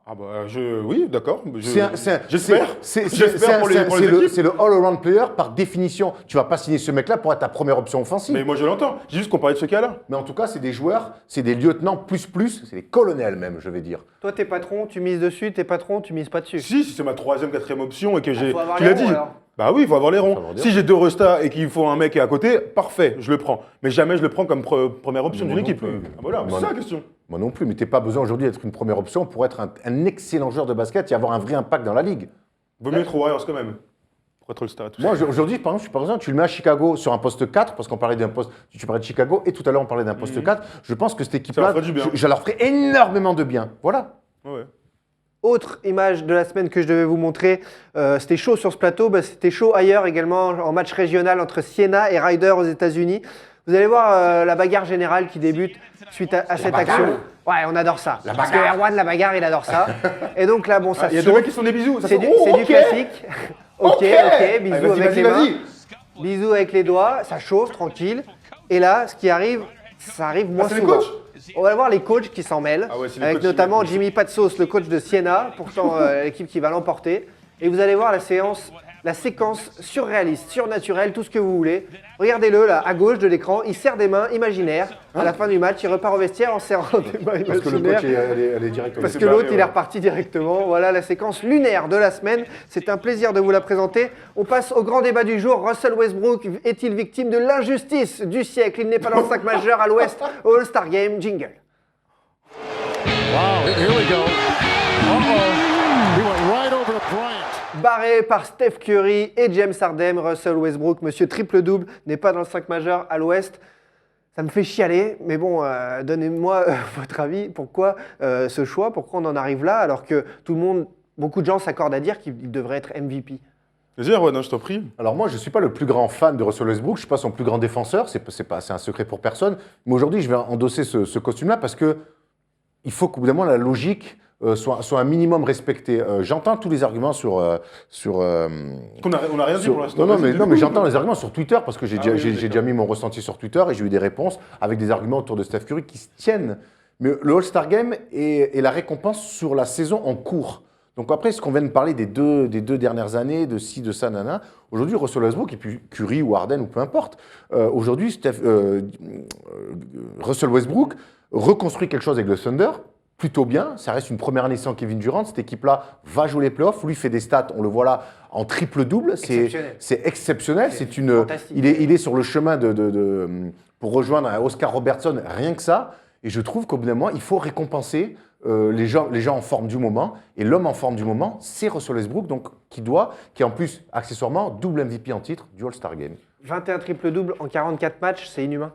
Ah bah oui, d'accord. J'espère. J'espère pour les équipes. C'est le all-around player par définition. Tu vas pas signer ce mec-là pour être ta première option offensive. Mais moi je l'entends. J'ai juste comparé de ce cas-là. Mais en tout cas, c'est des joueurs, c'est des lieutenants plus, c'est des colonels même, je vais dire. Toi t'es patron, tu mises dessus, t'es patron, tu mises pas dessus. Si c'est ma troisième, quatrième option et que j'ai. faut avoir Tu les l'as ronds, dit. alors. Bah oui, il faut avoir les Faut ronds. avoir des Si j'ai deux restas et qu'il faut un mec à côté, parfait, je le prends. Mais jamais je le prends comme première option Moi d'une non équipe. plus. Ah, voilà, Moi c'est ça non. la question. Moi non plus, mais t'es pas besoin aujourd'hui d'être une première option pour être un excellent joueur de basket et avoir un vrai impact dans la ligue. Vaut mieux être aux Warriors quand même. Pour être All-Star et tout ça. Moi, aujourd'hui, par exemple, je suis pas besoin. Tu le mets à Chicago sur un poste 4, parce qu'on parlait d'un poste. Tu parlais de Chicago et tout à l'heure on parlait d'un poste 4. Je pense que cette équipe-là, leur ferait du bien. je leur ferai énormément de bien. Voilà. Ouais. Autre image de la semaine que je devais vous montrer, c'était chaud sur ce plateau, c'était chaud ailleurs également en match régional entre Siena et Ryder aux États-Unis. Vous allez voir la bagarre générale qui débute suite à cette action. Ouais, on adore ça. Parce que Erwan, la bagarre, il adore ça. Et donc là, bon, ça Il y a se deux mecs chauffe. qui sont des bisous. Ça C'est fait, du, oh, c'est du ok. classique. Ok, bisous Allez, avec les mains. vas-y. Bisous avec les doigts, ça chauffe, tranquille. Et là, ce qui arrive, ça arrive moins c'est les souvent. coachs On va voir les coachs qui s'en mêlent, Ah ouais, c'est les avec coachs notamment qui- Jimmy Patsos, le coach de Siena, pourtant l'équipe qui va l'emporter. Et vous allez voir la séquence surréaliste, surnaturelle, tout ce que vous voulez. Regardez-le là, à gauche de l'écran, il serre des mains imaginaires. À la fin du match, il repart au vestiaire en serrant des mains Parce que le imaginaires. coach, elle est direct au Parce c'est que barré, l'autre, il est ouais. reparti directement. Voilà la séquence lunaire de la semaine. C'est un plaisir de vous la présenter. On passe au grand débat du jour. Russell Westbrook est-il victime de l'injustice du siècle? Il n'est pas dans le 5 majeur à l'Ouest au All-Star Game. Jingle. Wow, here we go. Uh-oh. He went right over to Bryant. Barré par Steph Curry et James Harden, Russell Westbrook, monsieur triple-double, n'est pas dans le 5 majeur à l'Ouest. Ça me fait chialer, mais bon, donnez-moi votre avis. Pourquoi ce choix? Pourquoi on en arrive là alors que tout le monde, beaucoup de gens s'accordent à dire qu'il devrait être MVP? Vas-y, ouais, non, je t'en prie. Alors moi, je ne suis pas le plus grand fan de Russell Westbrook, je ne suis pas son plus grand défenseur, c'est un secret pour personne. Mais aujourd'hui, je vais endosser ce costume-là parce que il faut qu'au bout d'un moment, la logique soit un minimum respectée. J'entends tous les arguments sur On a rien dit pour l'instant. non, Vas-y, mais j'entends les arguments sur Twitter parce que j'ai Ah oui, j'ai d'accord. déjà mis mon ressenti sur Twitter et j'ai eu des réponses avec des arguments autour de Steph Curry qui se tiennent. Mais le All-Star Game est la récompense sur la saison en cours. Donc après, ce qu'on vient de parler des deux dernières années, de ci, de ça, nana, aujourd'hui, Russell Westbrook, et puis Curry ou Harden ou peu importe, aujourd'hui, Russell Westbrook reconstruit quelque chose avec le Thunder, plutôt bien. Ça reste une première année sans Kevin Durant. Cette équipe-là va jouer les playoffs. Lui fait des stats, on le voit là, en triple-double. Exceptionnel. C'est exceptionnel. C'est C'est fantastique. il est sur le chemin pour rejoindre un Oscar Robertson, rien que ça. Et je trouve qu'au bout d'un moment, il faut récompenser les gens en forme du moment. Et l'homme en forme du moment, c'est Russell Westbrook, donc, qui est en plus, accessoirement, double MVP en titre du All-Star Game. 21 triple-double en 44 matchs, c'est inhumain.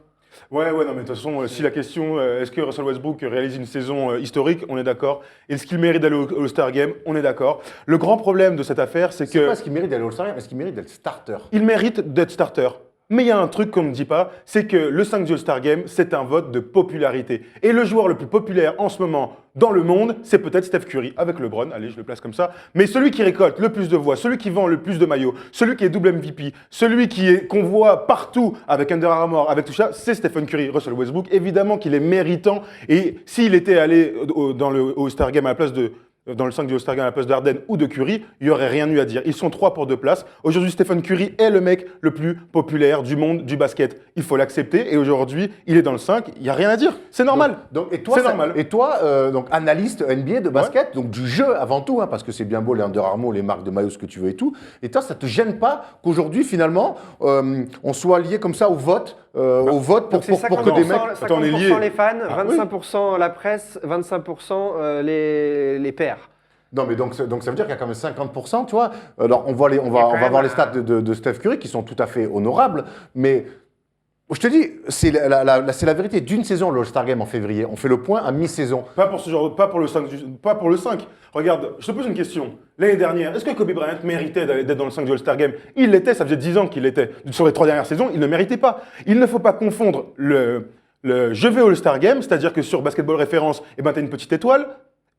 Ouais, non, mais de toute façon, si la question, est-ce que Russell Westbrook réalise une saison historique, on est d'accord. Est-ce qu'il mérite d'aller au All-Star Game, on est d'accord. Le grand problème de cette affaire, c'est C'est que pas ce qu'il mérite d'aller au All-Star Game, mais ce qu'il mérite d'être starter. il mérite d'être starter. Mais il y a un truc qu'on ne dit pas, c'est que le 5 du All-Star Game, c'est un vote de popularité. Et le joueur le plus populaire en ce moment dans le monde, c'est peut-être Steph Curry, avec LeBron, allez, je le place comme ça. Mais celui qui récolte le plus de voix, celui qui vend le plus de maillots, celui qui est double MVP, celui qu'on voit partout avec Under Armour, avec tout ça, c'est Stephen Curry. Russell Westbrook, évidemment qu'il est méritant. Et s'il était allé dans le All-Star Game à la place dans le 5 du All-Star Game à la place d'Harden ou de Curry, il n'y aurait rien eu à dire. Ils sont 3 pour 2 places. Aujourd'hui, Stephen Curry est le mec le plus populaire du monde du basket. Il faut l'accepter. Et aujourd'hui, il est dans le 5. Il n'y a rien à dire. C'est normal. Et toi, donc analyste NBA de basket, donc du jeu avant tout, parce que c'est bien beau les Under Armour, les marques de maillot, ce que tu veux et tout. Et toi, ça te gêne pas qu'aujourd'hui, finalement, on soit lié comme ça au vote pour que des mecs... 50% les fans, 25% la presse, 25% les pairs. Non, mais donc ça veut dire qu'il y a quand même 50%, tu vois. Alors, on va voir les stats de Steph Curry qui sont tout à fait honorables, mais je te dis, c'est la vérité. D'une saison, le All-Star Game en février, on fait le point à mi-saison. Pas pour le 5. Regarde, je te pose une question. L'année dernière, est-ce que Kobe Bryant méritait d'être dans le 5 du All-Star Game? Il l'était, ça faisait 10 ans qu'il l'était. Sur les 3 dernières saisons, il ne méritait pas. Il ne faut pas confondre le je vais au All-Star Game, c'est-à-dire que sur Basketball Référence, tu as une petite étoile,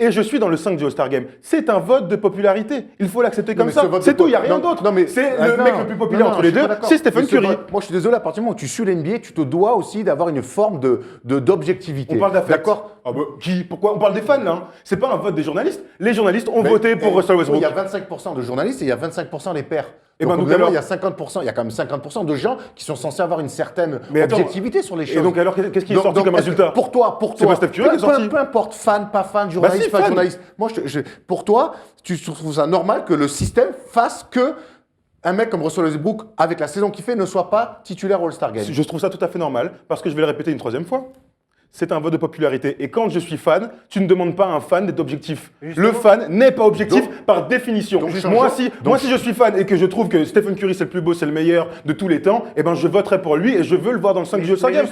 et je suis dans le 5 du All-Star Game. C'est un vote de popularité. Il faut l'accepter comme ça. C'est tout, il n'y a rien d'autre. C'est le mec le plus populaire entre les deux, c'est Stephen Curry. Moi, je suis désolé, à partir du moment où tu suis l'NBA, tu te dois aussi d'avoir une forme d'objectivité. On parle d'affect. D'accord. Pourquoi? On parle des fans, là. Hein. C'est pas un vote des journalistes. Les journalistes ont voté pour Russell Westbrook. Il y a 25% de journalistes et il y a 25% des pairs. Et donc, alors, il y a 50%, il y a quand même 50% de gens qui sont censés avoir une certaine objectivité sur les choses. Et donc alors, qu'est-ce qui est sorti comme résultat? Pour toi, c'est pas Steph Curry qui est sorti. Peu importe, fan, pas fan, journaliste, pas journaliste. Moi, pour toi, tu trouves ça normal que le système fasse que un mec comme Russell Westbrook, avec la saison qu'il fait, ne soit pas titulaire All-Star Game? Je trouve ça tout à fait normal, parce que je vais le répéter une 3e fois. C'est un vote de popularité. Et quand je suis fan, tu ne demandes pas à un fan d'être objectif. Justement. Le fan n'est pas objectif par définition. Moi, si je suis fan et que je trouve que Stephen Curry c'est le plus beau, c'est le meilleur de tous les temps, eh ben je voterai pour lui et je veux le voir dans le 5 du All-Star Game.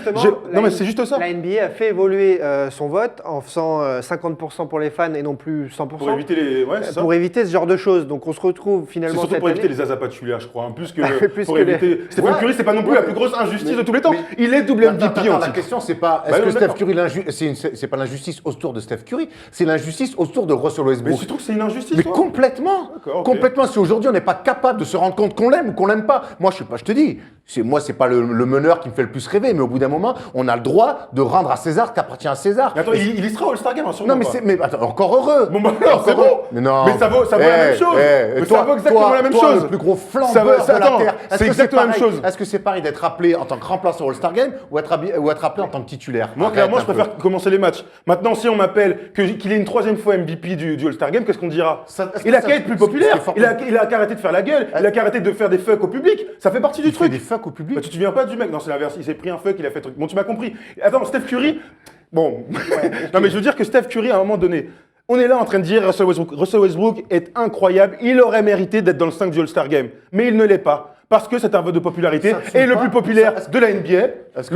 Non mais c'est juste ça. La NBA a fait évoluer son vote en faisant 50% pour les fans et non plus 100%. Pour éviter pour éviter ce genre de choses. Donc on se retrouve finalement. C'est surtout cette pour éviter les azapatulas, je crois. Hein, plus que pour éviter. Stephen Curry, c'est pas non plus la plus grosse injustice de tous les temps. Il est double MVP. La question c'est pas est-ce que Steph Curry c'est pas l'injustice autour de Steph Curry, c'est l'injustice autour de Russell Westbrook. Mais tu trouves que c'est une injustice? Mais complètement. Complètement. Si aujourd'hui on n'est pas capable de se rendre compte qu'on l'aime ou qu'on l'aime pas, moi je te dis, c'est pas le meneur qui me fait le plus rêver, mais au bout d'un moment, on a le droit de rendre à César ce qui appartient à César. Mais attends, il y sera au All-Star Game, sûrement. Non, mais attends, encore heureux. Bon, bah alors, c'est bon. Mais non. Mais ça vaut la même chose. Mais ça vaut exactement la même chose. Le plus gros flambeur de la Terre. C'est exactement la même chose. Est-ce que c'est pareil d'être appelé en tant que remplaçant au All-Star Game ou être appelé en tant que titulaire? Moi, clairement, je préfère commencer les matchs. Maintenant, si on m'appelle qu'il est une 3e fois MVP du All-Star Game, qu'est-ce qu'on dira? Il a qu'à être plus populaire. Il a qu'à arrêter de faire la gueule. Il a qu'à arrêter de faire des fucks au public. Ça fait partie du truc. Des fucks au public? Bah, tu te souviens pas du mec? Non, c'est l'inverse. Il s'est pris un fuck, il a fait truc. Bon, tu m'as compris. Attends, Steph Curry. Bon. Non, mais je veux dire que Steph Curry, à un moment donné, on est là en train de dire Russell Westbrook est incroyable. Il aurait mérité d'être dans le 5 du All-Star Game. Mais il ne l'est pas. Parce que c'est un vote de popularité. Et le plus populaire de la NBA,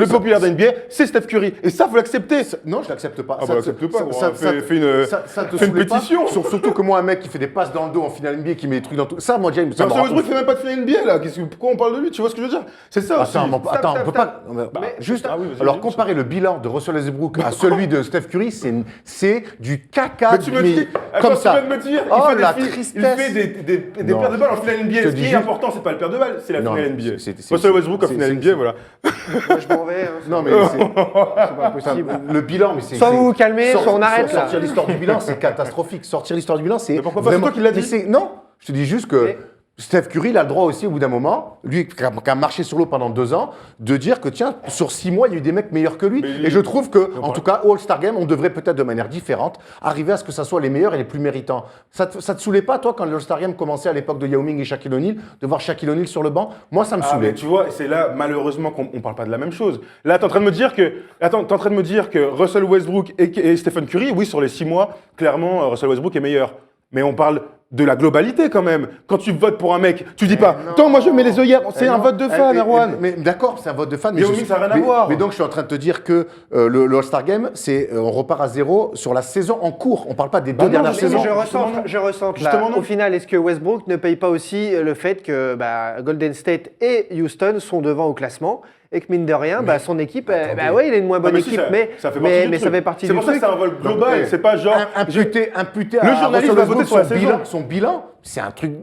populaire de la NBA, c'est Steph Curry. Et ça, faut l'accepter. Non, je l'accepte pas. Ah bah, l'accepte pas. Fais une pétition. Surtout que moi, un mec qui fait des passes dans le dos en finale NBA, qui met des trucs dans tout. Ça, moi, James. Russell Westbrook fait même pas de finale NBA, là. Pourquoi on parle de lui? Tu vois ce que je veux dire? C'est ça aussi. Attends, on peut pas. Juste. Alors, comparer le bilan de Russell Westbrook à celui de Steph Curry, c'est du caca. Mais tu me dis, comme ça. Tu viens de me dire, il fait des paires de balles en finale NBA. Ce qui est important, c'est pas le paire de balles. C'est la finale NBA. Russell Westbrook en finale NBA, voilà. Moi, je m'en vais. Non, mais c'est pas possible. Le bilan, mais c'est. Soit vous vous calmez, soit on arrête là. Sortir l'histoire du bilan, c'est catastrophique. Sortir l'histoire du bilan, c'est. Mais pourquoi pas? C'est toi qui l'as dit. Non, je te dis juste que. Steph Curry, il a le droit aussi, au bout d'un moment, lui qui a marché sur l'eau pendant 2 ans, de dire que tiens, sur 6 mois, il y a eu des mecs meilleurs que lui. Et je trouve que, en tout cas, au All-Star Game, on devrait peut-être de manière différente arriver à ce que ça soit les meilleurs et les plus méritants. Ça te saoulait pas, toi, quand le All-Star Game commençait à l'époque de Yao Ming et Shaquille O'Neal, de voir Shaquille O'Neal sur le banc? Moi, ça me saoulait. Mais tu vois, c'est là, malheureusement, qu'on parle pas de la même chose. Là, t'es en train de me dire que Russell Westbrook et Stephen Curry, oui, sur les 6 mois, clairement, Russell Westbrook est meilleur. Mais on parle de la globalité quand même. Quand tu votes pour un mec, tu dis pas « Attends, moi je mets les œillères ». C'est un vote de fan, Erwan. Mais d'accord, c'est un vote de fan. Mais ça n'a rien à voir. Mais donc, je suis en train de te dire que le All-Star Game, on repart à zéro sur la saison en cours. On parle pas des deux dernières saisons. Je ressens là, au final, est-ce que Westbrook ne paye pas aussi le fait que Golden State et Houston sont devant au classement et que mine de rien, son équipe, il est une moins bonne équipe, mais ça fait partie du truc. C'est pour ça que c'est un vol global, c'est pas genre... Imputé le journaliste va voter sur la saison. Son bilan, c'est un truc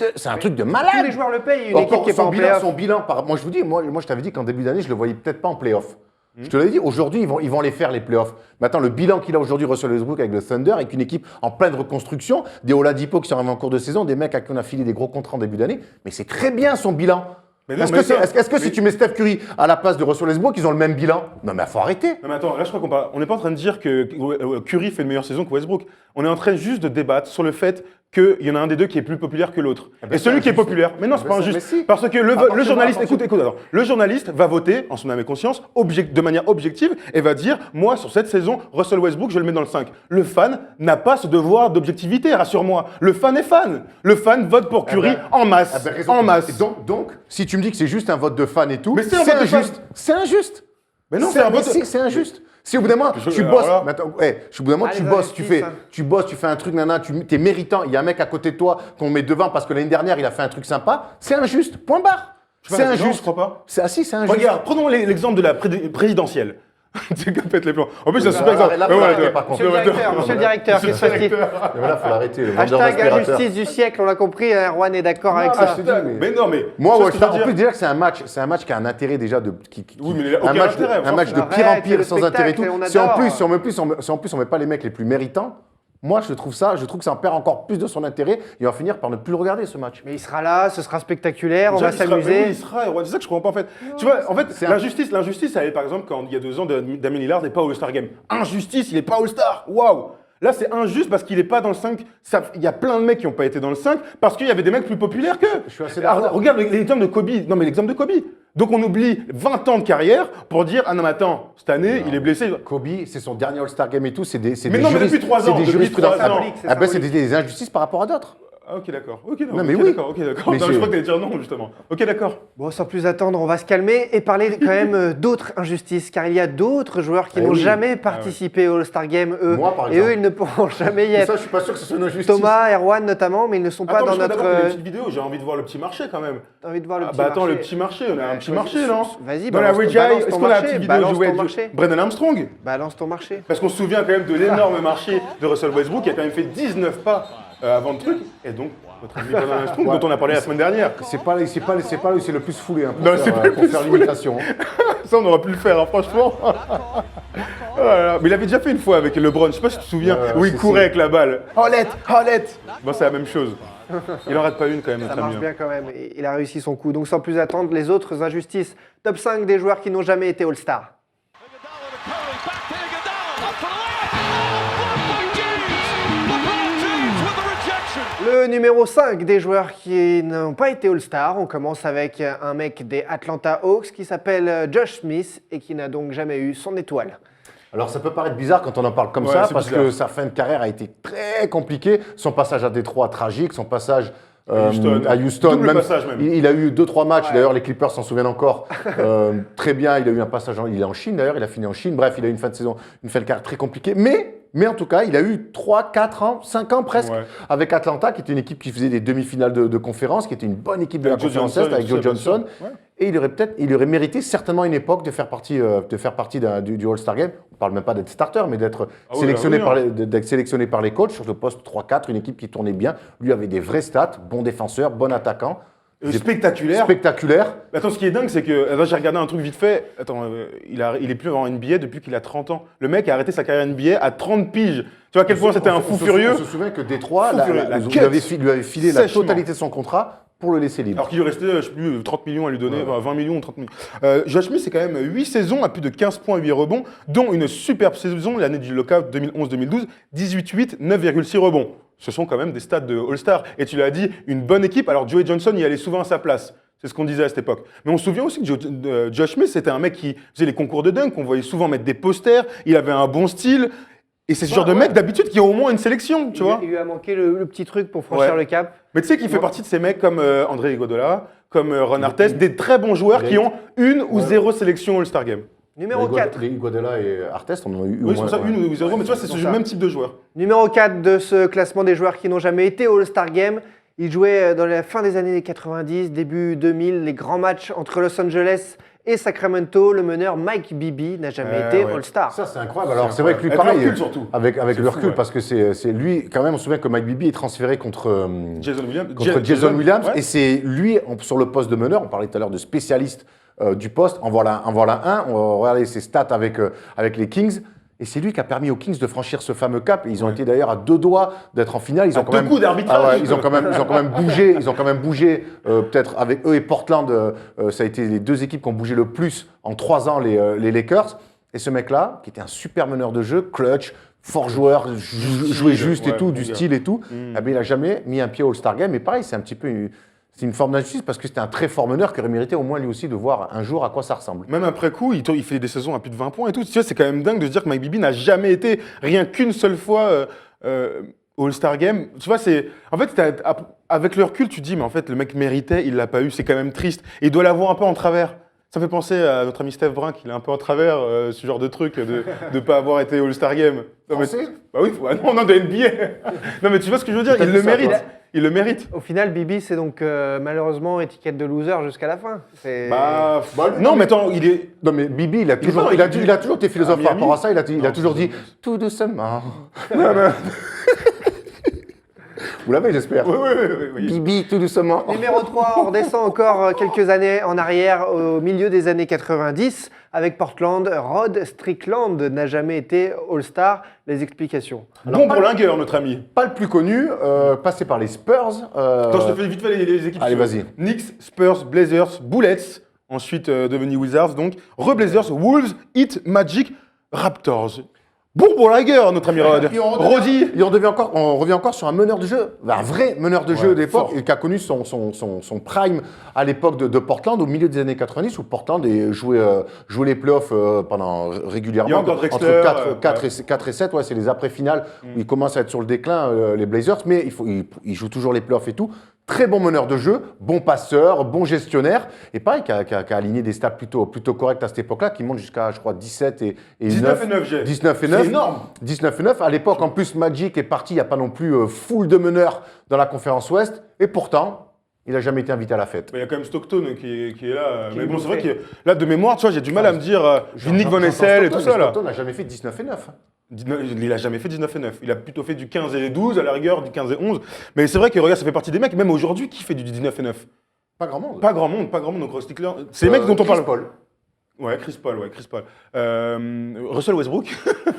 de malade. Tous les joueurs le payent, une équipe qui est pas en playoff. Son bilan, moi je vous dis, moi je t'avais dit qu'en début d'année, je le voyais peut-être pas en playoff. Je te l'ai dit, aujourd'hui, ils vont les faire, les playoffs. Maintenant, le bilan qu'il a aujourd'hui, Russell Westbrook, avec le Thunder, avec une équipe en pleine reconstruction, des Oladipo qui sont arrivés en cours de saison, des mecs à qui on a filé des gros contrats en début d'année, mais c'est très bien son bilan. Est-ce que si tu mets Steph Curry à la place de Russell Westbrook, ils ont le même bilan? Non, mais il faut arrêter. Non, mais attends, là, je crois qu'on parle. On n'est pas en train de dire que Curry fait une meilleure saison que Westbrook. On est en train juste de débattre sur le fait qu'il y en a un des deux qui est plus populaire que l'autre. Et celui qui est populaire, mais non, c'est pas injuste. Si. Parce que le journaliste, écoute, alors, le journaliste va voter en son âme et conscience, de manière objective, et va dire, moi, sur cette saison, Russell Westbrook, je le mets dans le 5. Le fan n'a pas ce devoir d'objectivité, rassure-moi. Le fan est fan. Le fan vote pour Curry en masse. En masse. Donc, si tu me dis que c'est juste un vote de fan et tout, mais c'est injuste. C'est injuste. Mais non, c'est injuste. Si au bout d'un moment, tu bosses, tu fais un truc, nana, tu es méritant, il y a un mec à côté de toi qu'on met devant parce que l'année dernière, il a fait un truc sympa, c'est injuste, point barre. C'est injuste. Je crois pas. C'est injuste. Regarde, prenons l'exemple de la présidentielle. C'est comme pète les plans. En plus, c'est un super exemple. Monsieur le directeur, qu'est-ce que c'est? Voilà, faut l'arrêter. Hashtag injustice du siècle, on l'a compris, Erwan est d'accord avec ça. Mais non, mais. Moi, en plus, déjà que c'est un match qui a un intérêt déjà de. Oui, mais un match de pire en pire, sans intérêt et tout. Si en plus on met pas les mecs les plus méritants. Moi, je trouve que ça en perd encore plus de son intérêt et on va finir par ne plus le regarder, ce match. Mais il sera là, ce sera spectaculaire, on va s'amuser. Oui, il sera, c'est ça que je comprends pas en fait. Tu vois, en fait, l'injustice, ça allait par exemple quand il y a 2 ans, Damien Lillard n'est pas au All-Star Game. Injustice, il n'est pas All-Star, waouh! Là, c'est injuste parce qu'il n'est pas dans le 5. Il y a plein de mecs qui n'ont pas été dans le 5 parce qu'il y avait des mecs plus populaires qu'eux. Je suis assez d'accord. Regarde l'exemple de Kobe. Non, mais l'exemple de Kobe. Donc, on oublie 20 ans de carrière pour dire ah non, mais attends, cette année, il est blessé. Kobe, c'est son dernier All-Star Game et tout. C'est des depuis 3 ans. C'est des jurisprudences. C'est des des injustices par rapport à d'autres. Ah, ok, d'accord. Non, mais oui. D'accord. Non, je crois que t'allais dire non, justement. Ok, d'accord. Bon, sans plus attendre, on va se calmer et parler quand même d'autres injustices, car il y a d'autres joueurs qui n'ont jamais participé au All-Star Game, eux. Moi, par et exemple. eux, ils ne pourront jamais y être. Ça, je suis pas sûr que ce soit une injustice. Thomas, Erwan notamment, mais ils ne sont pas dans notre. Une petite vidéo, j'ai envie de voir le petit marché quand même. T'as envie de voir le petit marché? Attends, le petit marché, on a un petit marché, non? Vas-y, dans la Ridgeye, est-ce qu'on a la petite vidéo de Brendan Armstrong? Balance ton marché. Parce qu'on se souvient quand même de l'énorme marché de Russell Westbrook qui a quand même fait 19 pas avant le truc. Et donc, notre ami Brendan Armstrong, dont on a parlé la semaine dernière. C'est pas là où c'est le plus foulé pour faire l'imitation. Ça, on aurait pu le faire, franchement. Mais il avait déjà fait une fois avec LeBron, je sais pas si tu te souviens, où il courait avec la balle. Hollette. Bon, c'est la même chose. Il en rate pas une quand même. Ça marche bien quand même. Il a réussi son coup. Donc sans plus attendre, les autres injustices. Top 5 des joueurs qui n'ont jamais été All-Star. Le numéro 5 des joueurs qui n'ont pas été All-Star, on commence avec un mec des Atlanta Hawks qui s'appelle Josh Smith et qui n'a donc jamais eu son étoile. Alors ça peut paraître bizarre quand on en parle comme ça, parce que sa fin de carrière a été très compliquée. Son passage à Détroit tragique, son passage à Houston, il a eu 2-3 matchs, d'ailleurs les Clippers s'en souviennent encore très bien. Il a eu un passage, il est en Chine d'ailleurs, il a fini en Chine. Bref, il a eu une fin de carrière très compliquée. Mais en tout cas, il a eu 3, 4 ans, 5 ans presque avec Atlanta, qui était une équipe qui faisait des demi-finales de conférence, qui était une bonne équipe de la conférence Est avec Joe Johnson. Et il aurait mérité certainement une époque de faire partie du All-Star Game. On ne parle même pas d'être starter, mais d'être sélectionné par les coachs sur le poste 3-4, une équipe qui tournait bien. Lui avait des vrais stats, bon défenseur, bon attaquant. Spectaculaire. Attends, ce qui est dingue, c'est que j'ai regardé un truc vite fait. Attends, il est plus en NBA depuis qu'il a 30 ans. Le mec a arrêté sa carrière NBA à 30 piges. Tu vois à quel point c'était un fou furieux. On se souvient que Détroit lui avait filé la totalité de son contrat pour le laisser libre. Alors qu'il lui restait, je sais plus, 30 millions à lui donner, 20 millions, 30 millions. Josh Smith, c'est quand même 8 saisons à plus de 15 points, 8 rebonds, dont une superbe saison, l'année du lockout 2011-2012, 18-8, 9,6 rebonds. Ce sont quand même des stats de All-Star. Et tu l'as dit, une bonne équipe. Alors Joey Johnson y allait souvent à sa place. C'est ce qu'on disait à cette époque. Mais on se souvient aussi que Josh Smith, c'était un mec qui faisait les concours de dunk, qu'on voyait souvent mettre des posters, il avait un bon style. Et c'est ce genre de mec d'habitude qui a au moins une sélection, tu vois. Il lui a manqué le petit truc pour franchir le cap. Mais tu sais qu'il fait partie de ces mecs comme André Iguodala, comme Ron Artest, des très bons joueurs qui ont une ou zéro sélection All-Star Game. Numéro 4. Les Iguodala et Artest, on en a eu Oui, au moins. c'est pour ça, une ou zéro, mais tu vois, c'est ce même type de joueur. Numéro 4 de ce classement des joueurs qui n'ont jamais été All-Star Game. Il jouait dans la fin des années 90, début 2000, les grands matchs entre Los Angeles et Sacramento. Le meneur Mike Bibby n'a jamais été All-Star. Ça, c'est incroyable. Alors, c'est vrai que lui, Avec le pareil, recul, surtout. avec C'est le fou, recul, ouais. parce que c'est lui, quand même, on se souvient que Mike Bibby est transféré contre Jason Williams. Jason Williams, ouais. et c'est lui, sur le poste de meneur, on parlait tout à l'heure de spécialiste du poste, en voilà un, on va regarder ses stats avec les Kings, et c'est lui qui a permis aux Kings de franchir ce fameux cap, et ils ont été d'ailleurs à 2 doigts d'être en finale, ils ont À quand deux même, coups d'arbitrage. ils ont quand même bougé, peut-être avec eux et Portland, ça a été les 2 équipes qui ont bougé le plus en 3 ans, les Lakers, et ce mec-là, qui était un super meneur de jeu, clutch, fort joueur, jouait juste et ouais, tout, mon du gars. style et tout, eh bien, il n'a jamais mis un pied au All-Star Game. Et pareil, c'est une forme d'injustice parce que c'était un très fort meneur qui aurait mérité au moins lui aussi de voir un jour à quoi ça ressemble. Même après coup, il fait des saisons à plus de 20 points et tout. Tu vois, c'est quand même dingue de se dire que Mike Bibby n'a jamais été, rien qu'une seule fois, au All-Star Game. Tu vois, en fait, avec le recul, tu te dis, mais en fait, le mec méritait, il l'a pas eu, c'est quand même triste. Et il doit l'avoir un peu en travers. Ça me fait penser à notre ami Steph Brun, qu'il est un peu en travers, ce genre de truc, de ne pas avoir été All-Star Game. Non, mais, Français bah oui, non, de NBA. Non, mais tu vois ce que je veux dire, il le mérite. Il le mérite. Au final, Bibby, c'est donc malheureusement étiquette de loser jusqu'à la fin. Non, mais attends, il est. Non mais Bibi, il a toujours été philosophe par rapport à ça, il a toujours dit « tout doucement ». Vous l'avez, j'espère. Oui. Bibi, tout doucement. Numéro 3, on redescend encore quelques années en arrière, au milieu des années 90, avec Portland. Rod Strickland n'a jamais été All-Star. Les explications. Bon pour Linger, notre ami. Pas le plus connu, passé par les Spurs. Attends, je te fais vite fait les équipes. Allez, vas-y. Knicks, Spurs, Blazers, Bullets, ensuite devenu Wizards, donc Blazers, Wolves, Heat, Magic, Raptors. Bon pour Linger, notre ami Rod. Roddy. Et on revient encore sur un meneur de jeu, un vrai meneur de jeu d'époque, fort. et qui a connu son prime à l'époque de Portland, au milieu des années 90, où Portland jouait les playoffs pendant régulièrement. Il y a encore Drexler, entre 4 et 7, ouais, c'est les après-finales où ils commencent à être sur le déclin, les Blazers, mais ils jouent toujours les playoffs et tout. Très bon meneur de jeu, bon passeur, bon gestionnaire, et pareil, qui a aligné des stats plutôt correctes à cette époque-là, qui montent jusqu'à, je crois, 17 et 19 et 9, j'ai. 19 et 9. C'est énorme. 19 et 9. À l'époque, en plus, Magic est parti, il n'y a pas non plus full de meneurs dans la conférence Ouest, et pourtant, il n'a jamais été invité à la fête. Il y a quand même Stockton qui est là. Qui Mais est bon, c'est vrai bouffé. que là, de mémoire, tu vois, j'ai du mal à me dire Nick Van Essel et tout ça, là. Stockton n'a jamais fait 19 et 9. Il a jamais fait 19 et 9. Il a plutôt fait du 15 et 12, à la rigueur, du 15 et 11. Mais c'est vrai que, regarde, ça fait partie des mecs, même aujourd'hui, qui fait du 19 et 9. Pas grand monde. Pas grand monde, donc Ross Stickler. C'est les mecs dont on parle. Chris Paul. Ouais, Chris Paul. Russell Westbrook.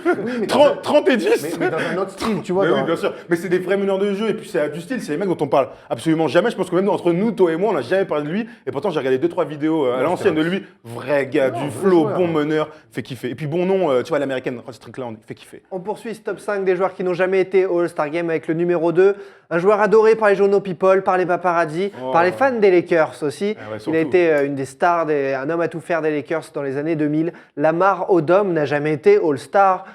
Oui, mais 30 et 10. mais dans un autre style, tu vois. Mais oui, bien sûr. Mais c'est des vrais meneurs de jeu, et puis c'est du style, c'est les mecs dont on parle absolument jamais. Je pense que même entre nous, toi et moi, on n'a jamais parlé de lui. Et pourtant, j'ai regardé 2-3 vidéos à l'ancienne de lui. Vrai gars, du flow, joueur. bon meneur, fait kiffer. Et puis bon nom, tu vois, l'américaine, Rod Strickland, fait kiffer. On poursuit ce top 5 des joueurs qui n'ont jamais été au All-Star Game avec le numéro 2. Un joueur adoré par les journaux People, par les paparazzi, par les fans des Lakers aussi. Ah ouais, Il surtout. a été une des stars, un homme à tout faire des Lakers dans les années 2000. Lamar Odom n'a jamais été All-Star.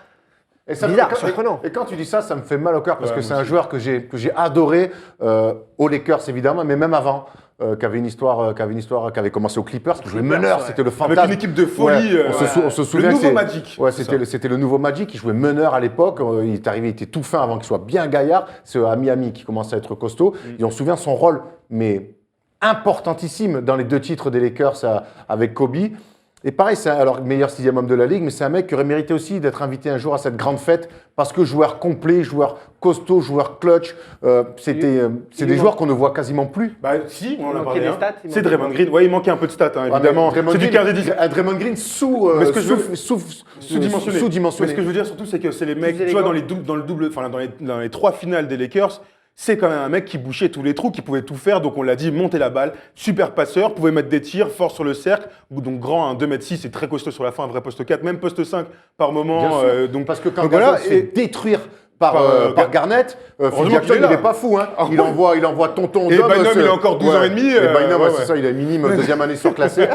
Et ça Bizarre, surprenant. Et quand tu dis ça, ça me fait mal au cœur parce Ouais, que moi c'est un aussi. joueur que j'ai adoré aux Lakers évidemment, mais même avant, qui avait une histoire, qui avait commencé aux Clippers, qui jouait meneur, ouais. c'était le Avec fantasme. une équipe de folie. Ouais, on se souvient le que nouveau c'est- Magic. Ouais, C'est c'était le nouveau Magic qui jouait meneur à l'époque. Il est arrivé, il était tout fin avant qu'il soit bien gaillard. C'est à Miami qui commençait à être costaud. Et on se souvient son rôle, mais importantissime dans les 2 titres des Lakers avec Kobe. Et pareil, c'est alors meilleur 6e homme de la ligue, mais c'est un mec qui aurait mérité aussi d'être invité un jour à cette grande fête parce que joueur complet, joueur costaud, joueur clutch, c'est des joueurs qu'on ne voit quasiment plus. Bah si, on en a manquait parlé. des hein. stats, il C'est manquait Draymond Green. Ouais, il manquait un peu de stats, hein, Ouais, évidemment. mais Draymond C'est du Green- 15 et 10. Un Draymond Green Mais ce que je veux- sous-dimensionné. Mais ce que je veux dire surtout, c'est que c'est les mecs, Plus tu vois, élégant. dans les 3 finales des Lakers, c'est quand même un mec qui bouchait tous les trous, qui pouvait tout faire. Donc on l'a dit, monter la balle, super passeur, pouvait mettre des tirs, fort sur le cercle. Donc grand, un 2m6 et très costaud sur la fin, un vrai poste 4, même poste 5 par moment. Bien sûr. Donc Parce que quand donc Gasol voilà, se fait et- détruire par Garnett. Phil Jackson, il n'est pas fou. Hein. Il envoie tonton Et Dom. Bynum, il a encore 12 ans et demi. Et Bynum, c'est ça, il est minime, deuxième année surclassée.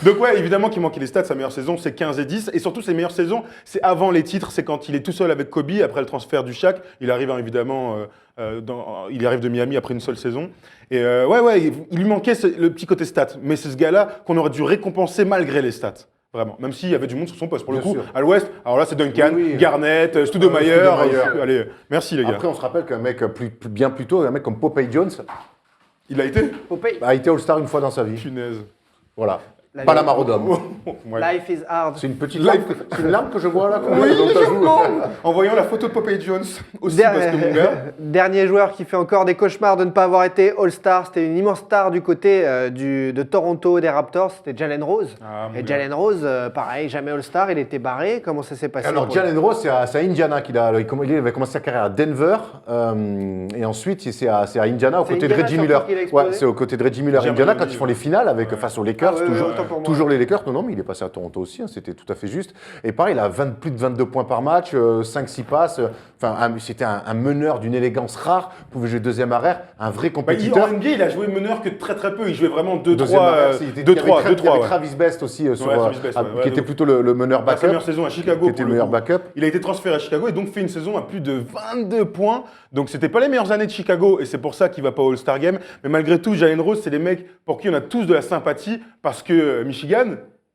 Donc ouais, évidemment qu'il manquait les stats, sa meilleure saison c'est 15 et 10, et surtout ses meilleures saisons, c'est avant les titres, c'est quand il est tout seul avec Kobe, après le transfert du Shaq, il arrive évidemment, il arrive de Miami après une seule saison, et il lui manquait le petit côté stats, mais c'est ce gars-là qu'on aurait dû récompenser malgré les stats. Vraiment, même s'il y avait du monde sur son poste. Pour le coup, à l'ouest, alors là c'est Duncan, Garnett, Stoudemire. Allez, merci les gars. Après, on se rappelle qu'un mec bien plus tôt, un mec comme Popeye Jones, il a été a été All-Star une fois dans sa vie. Punaise. Voilà. Pas la Marodome. Life is hard. C'est une petite larme que je vois là. Oui, légèrement. En voyant la photo de Popeye Jones aussi, parce que mon gars... Dernier joueur qui fait encore des cauchemars de ne pas avoir été All-Star, c'était une immense star du côté de Toronto, des Raptors, c'était Jalen Rose. Et Jalen Rose, pareil, jamais All-Star, il était barré. Comment ça s'est passé? Alors Jalen Rose, c'est à Indiana qu'il avait commencé sa carrière à Denver, et ensuite c'est à Indiana aux côtés de Reggie Miller. Ouais, c'est aux côtés de Reggie Miller. Indiana quand ils font les finales face aux Lakers, toujours les Lakers. Non, mais il est passé à Toronto aussi, hein, c'était tout à fait juste. Et pareil, il a plus de 22 points par match, 5-6 passes. C'était un meneur d'une élégance rare, pouvait jouer deuxième arrière, un vrai compétiteur. En NBA, il a joué meneur que très très peu, il jouait vraiment 2-3. Il y avait Travis Best aussi, qui était plutôt le meneur backup. Sa meilleure saison à Chicago. Qui était le meilleur backup. Il a été transféré à Chicago et donc fait une saison à plus de 22 points. Donc c'était pas les meilleures années de Chicago et c'est pour ça qu'il va pas au All-Star Game. Mais malgré tout, Jalen Rose, c'est des mecs pour qui on a tous de la sympathie parce que Michigan.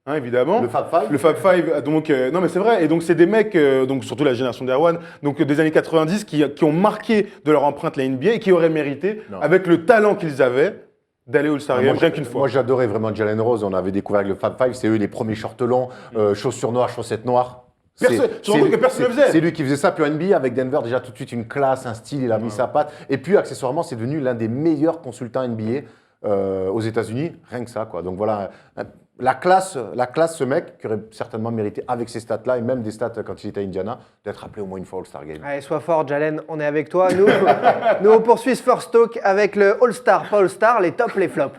Hein, évidemment. Le Fab Five. Le Fab Five, donc, non mais c'est vrai. Et donc c'est des mecs, donc surtout la génération d'Erwan, donc des années 90 qui ont marqué de leur empreinte la NBA et qui auraient mérité, avec le talent qu'ils avaient, d'aller au All-Star Game rien qu'une fois. Moi j'adorais vraiment Jalen Rose, on avait découvert avec le Fab Five, c'est eux les premiers shorts longs, chaussures noires, chaussettes noires. Surtout que personne ne le faisait. C'est lui qui faisait ça, puis en NBA avec Denver, déjà tout de suite une classe, un style, il a mis sa patte. Et puis accessoirement, c'est devenu l'un des meilleurs consultants NBA aux États-Unis, rien que ça, quoi. Donc voilà, la classe, ce mec qui aurait certainement mérité, avec ces stats-là, et même des stats quand il était à Indiana, d'être appelé au moins une fois All-Star Game. Allez, sois fort, Jalen, on est avec toi. Nous on poursuit ce First Talk avec le All-Star, pas All-Star, les tops, les flops.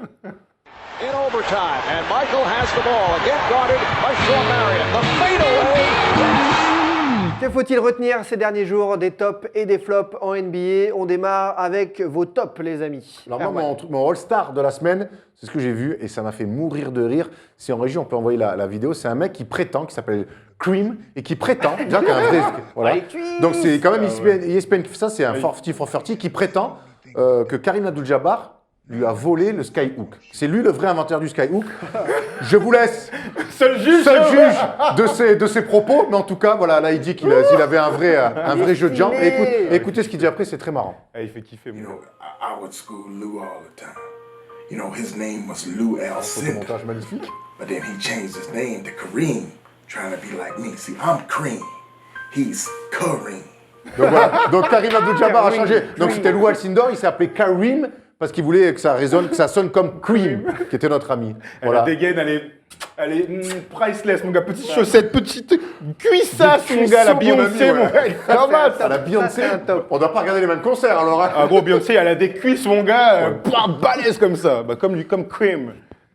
In overtime, and Michael has the ball, again guarded by Sean Marion. The fadeaway. Que faut-il retenir ces derniers jours des tops et des flops en NBA? On démarre avec vos tops, les amis. Alors moi, mon All-Star de la semaine, c'est ce que j'ai vu et ça m'a fait mourir de rire. Si en régie, on peut envoyer la vidéo. C'est un mec qui s'appelle Cream, et qui prétend, déjà qu'il y a un vrai... Voilà. Donc c'est quand même ESPN qui fait ça, c'est un 40 for 30 qui prétend que Karim Abdul-Jabbar lui a volé le skyhook. C'est lui le vrai inventeur du skyhook. Je vous laisse seul juge de ses propos, mais en tout cas, voilà, là il dit qu'il avait un vrai jeu de jambes. Et écoutez ce qu'il dit après, c'est très marrant. Ah, il fait kiffer. You know, I would school Lou all the time. You know, his name was Lou Alcindor. Montage magnifique. But then he changed his name to Kareem, trying to be like me. See, I'm Cream. He's Kareem. Donc voilà, donc Karim Abdul-Jabbar a changé. Donc c'était Lou Alcindor, il s'est appelé Kareem parce qu'il voulait que ça résonne, que ça sonne comme Cream, qui était notre ami. Voilà. La dégaine, elle est priceless, mon gars. Petite chaussette, petite cuissasse, mon gars. La Beyoncé, mon gars. La Beyoncé, on doit pas regarder les mêmes concerts, alors. Ah, gros, Beyoncé, elle a des cuisses, mon gars, balèze comme ça. Bah, comme Cream.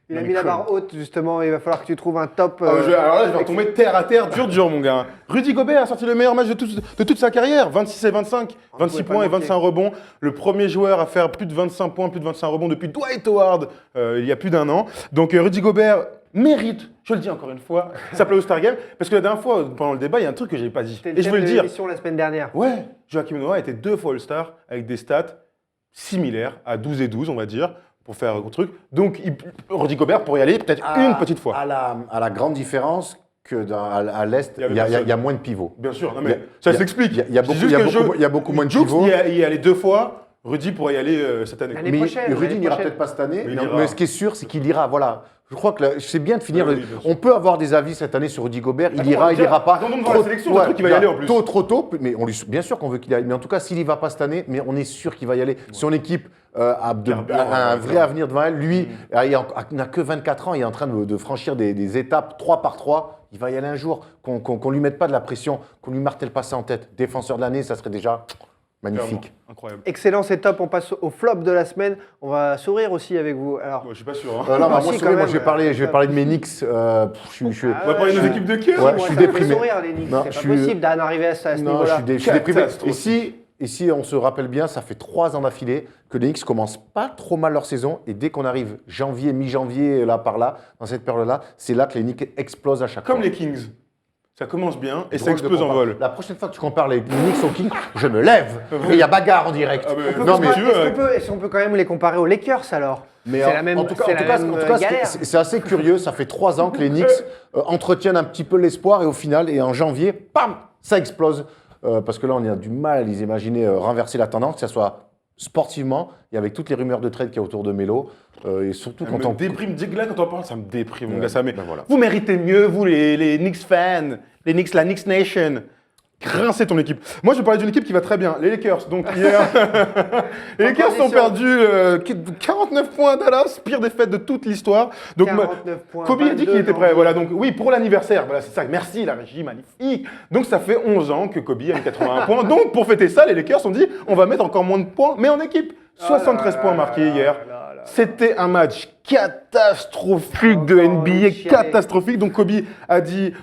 Il a mis la barre haute, justement, il va falloir que tu trouves un top. Alors là, je vais retomber terre à terre, dur, mon gars. Rudy Gobert a sorti le meilleur match de toute sa carrière, 26 et 25, 26 points et 25 rebonds. Le premier joueur à faire plus de 25 points, plus de 25 rebonds depuis Dwight Howard, il y a plus d'un an. Donc Rudy Gobert mérite, je le dis encore une fois, s'appelait au All-Star Game, parce que la dernière fois, pendant le débat, il y a un truc que je n'ai pas dit. Et je veux le dire. La semaine dernière. Ouais, Joakim Noah était 2 fois All-Star avec des stats similaires à 12 et 12, on va dire. Pour faire un truc. Donc, Rudy Gobert pourrait y aller peut-être une petite fois. À la grande différence que à l'Est, il y a moins de pivots. Bien sûr, non, mais ça s'explique. Il y a beaucoup moins de pivots. Il y allait 2 fois, Rudy pourrait y aller cette année. L'année prochaine. Rudy n'ira peut-être pas cette année, mais ce qui est sûr, c'est qu'il ira. Voilà. Je crois que c'est bien de finir. On peut avoir des avis cette année sur Rudy Gobert. Il ira pas. Dans la sélection, je trouve qu'il va y aller en plus. Trop tôt. Mais bien sûr qu'on veut qu'il y aille. Mais en tout cas, s'il y va pas cette année, mais on est sûr qu'il va y aller. Son équipe a un vrai avenir devant elle. Lui, il n'a que 24 ans. Il est en train de franchir des étapes 3 par 3. Il va y aller un jour. Qu'on lui mette pas de la pression, qu'on lui martèle pas ça en tête. Défenseur de l'année, ça serait déjà Magnifique. Incroyable. Excellent, c'est top. On passe au flop de la semaine. On va sourire aussi avec vous. Alors, Ouais, je suis pas sûr. Hein. Non, Ah, moi, si, sourire, quand moi, même, je vais parler de mes Knicks. Ah On va parler de nos équipes de cœur. Ouais, moi, je suis ça me fait déprimé. sourire, les Knicks. Non, C'est je pas suis- possible d'en arriver à ce Non, niveau-là. je suis déprimé. Catastrophe. Ici, on se rappelle bien, ça fait 3 ans d'affilée que les Knicks commencent pas trop mal leur saison. Et dès qu'on arrive janvier, mi-janvier, là par là, dans cette période-là, c'est là que les Knicks explosent à chaque fois. Comme les Kings. Ça commence bien et ça Drôle de explose en compar- vol. La prochaine fois que tu compares les Knicks aux Kings, je me lève. Et il y a bagarre en direct. Ah, mais- Non, mais tu veux, Est-ce qu'on peut quand même les comparer aux Lakers alors Mais c'est la même, en tout cas, c'est la même galère. c'est assez curieux. Ça fait 3 ans que les Knicks entretiennent un petit peu l'espoir et au final, et en janvier, pam, ça explose. Parce que là, on a du mal à les imaginer renverser la tendance, que ce soit sportivement et avec toutes les rumeurs de trade qu'il y a autour de Melo. Et surtout Ça quand me on. déprime. Dès que là, quand on parle, ça me déprime, mon Ouais, gars. Ça, mais ben voilà. vous méritez mieux, vous, les Knicks fans, les Knicks, la Knicks Nation. Grincez ton équipe. Moi, je vais parler d'une équipe qui va très bien, les Lakers. Donc, hier, les Lakers ont perdu 49 points à Dallas, pire défaite de toute l'histoire. Donc, 49 points, Kobe a dit qu'il 22 était prêt. janvier. Voilà, donc oui, pour l'anniversaire. Voilà, c'est ça. Merci, la régie, magnifique. Donc, ça fait 11 ans que Kobe a mis 81 points. Donc, pour fêter ça, les Lakers ont dit on va mettre encore moins de points, mais en équipe. 73 points marqués hier. C'était un match catastrophique de NBA, chialé. catastrophique. Donc Kobe a dit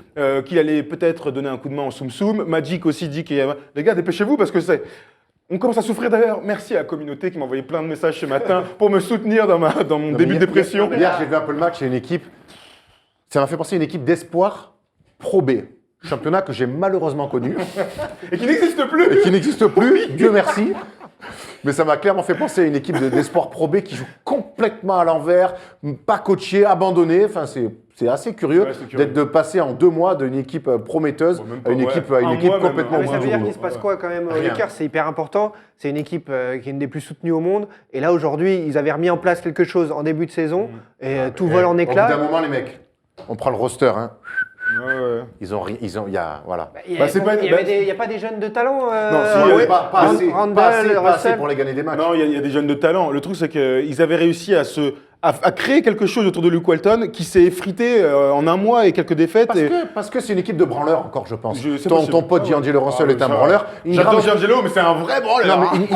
qu'il allait peut-être donner un coup de main en Soum Soum. Magic aussi dit qu'il y a... Les gars, dépêchez-vous parce que c'est... On commence à souffrir d'ailleurs. Merci à la communauté qui m'a envoyé plein de messages ce matin pour me soutenir dans mon Non, début mais de dépression. Hier, j'ai vu un peu le match. C'est une équipe. Ça m'a fait penser à une équipe d'espoir Pro B. Championnat que j'ai malheureusement connu Et qui n'existe plus. et qui n'existe plus. Dieu merci. Mais ça m'a clairement fait penser à une équipe d'espoir Pro B qui joue complètement à l'envers, pas coachée, abandonnée. Enfin, c'est assez curieux, Ouais, c'est curieux. d'être de passer en 2 mois d'une équipe prometteuse Bon, même pas, à une ouais. équipe, Un mois, même, complètement Ah, mais ça veut dire bourgeoise. qu'il se passe quoi quand même aux Rien. Lakers? C'est hyper important. C'est une équipe qui est une des plus soutenues au monde. Et là, aujourd'hui, ils avaient remis en place quelque chose en début de saison. Et tout vole en Au bout éclats. d'un moment, les mecs, on prend le roster. Hein. Ouais, ouais. Il y a, voilà. Il Bah, c'est pas- n'y a pas des jeunes de talent Non, si, Ouais, pas assez, Randall, pas assez Russell. pour les gagner des matchs. Non, il y a des jeunes de talent. Le truc, c'est qu'ils avaient réussi à créer quelque chose autour de Luke Walton qui s'est effrité en un mois et quelques défaites. Parce que c'est une équipe de branleurs, encore, je pense. C'est Ton possible. pote D'Angelo Russell est un ça, branleur. J'adore Ingram- D'Angelo, mais c'est un vrai branleur. Non, mais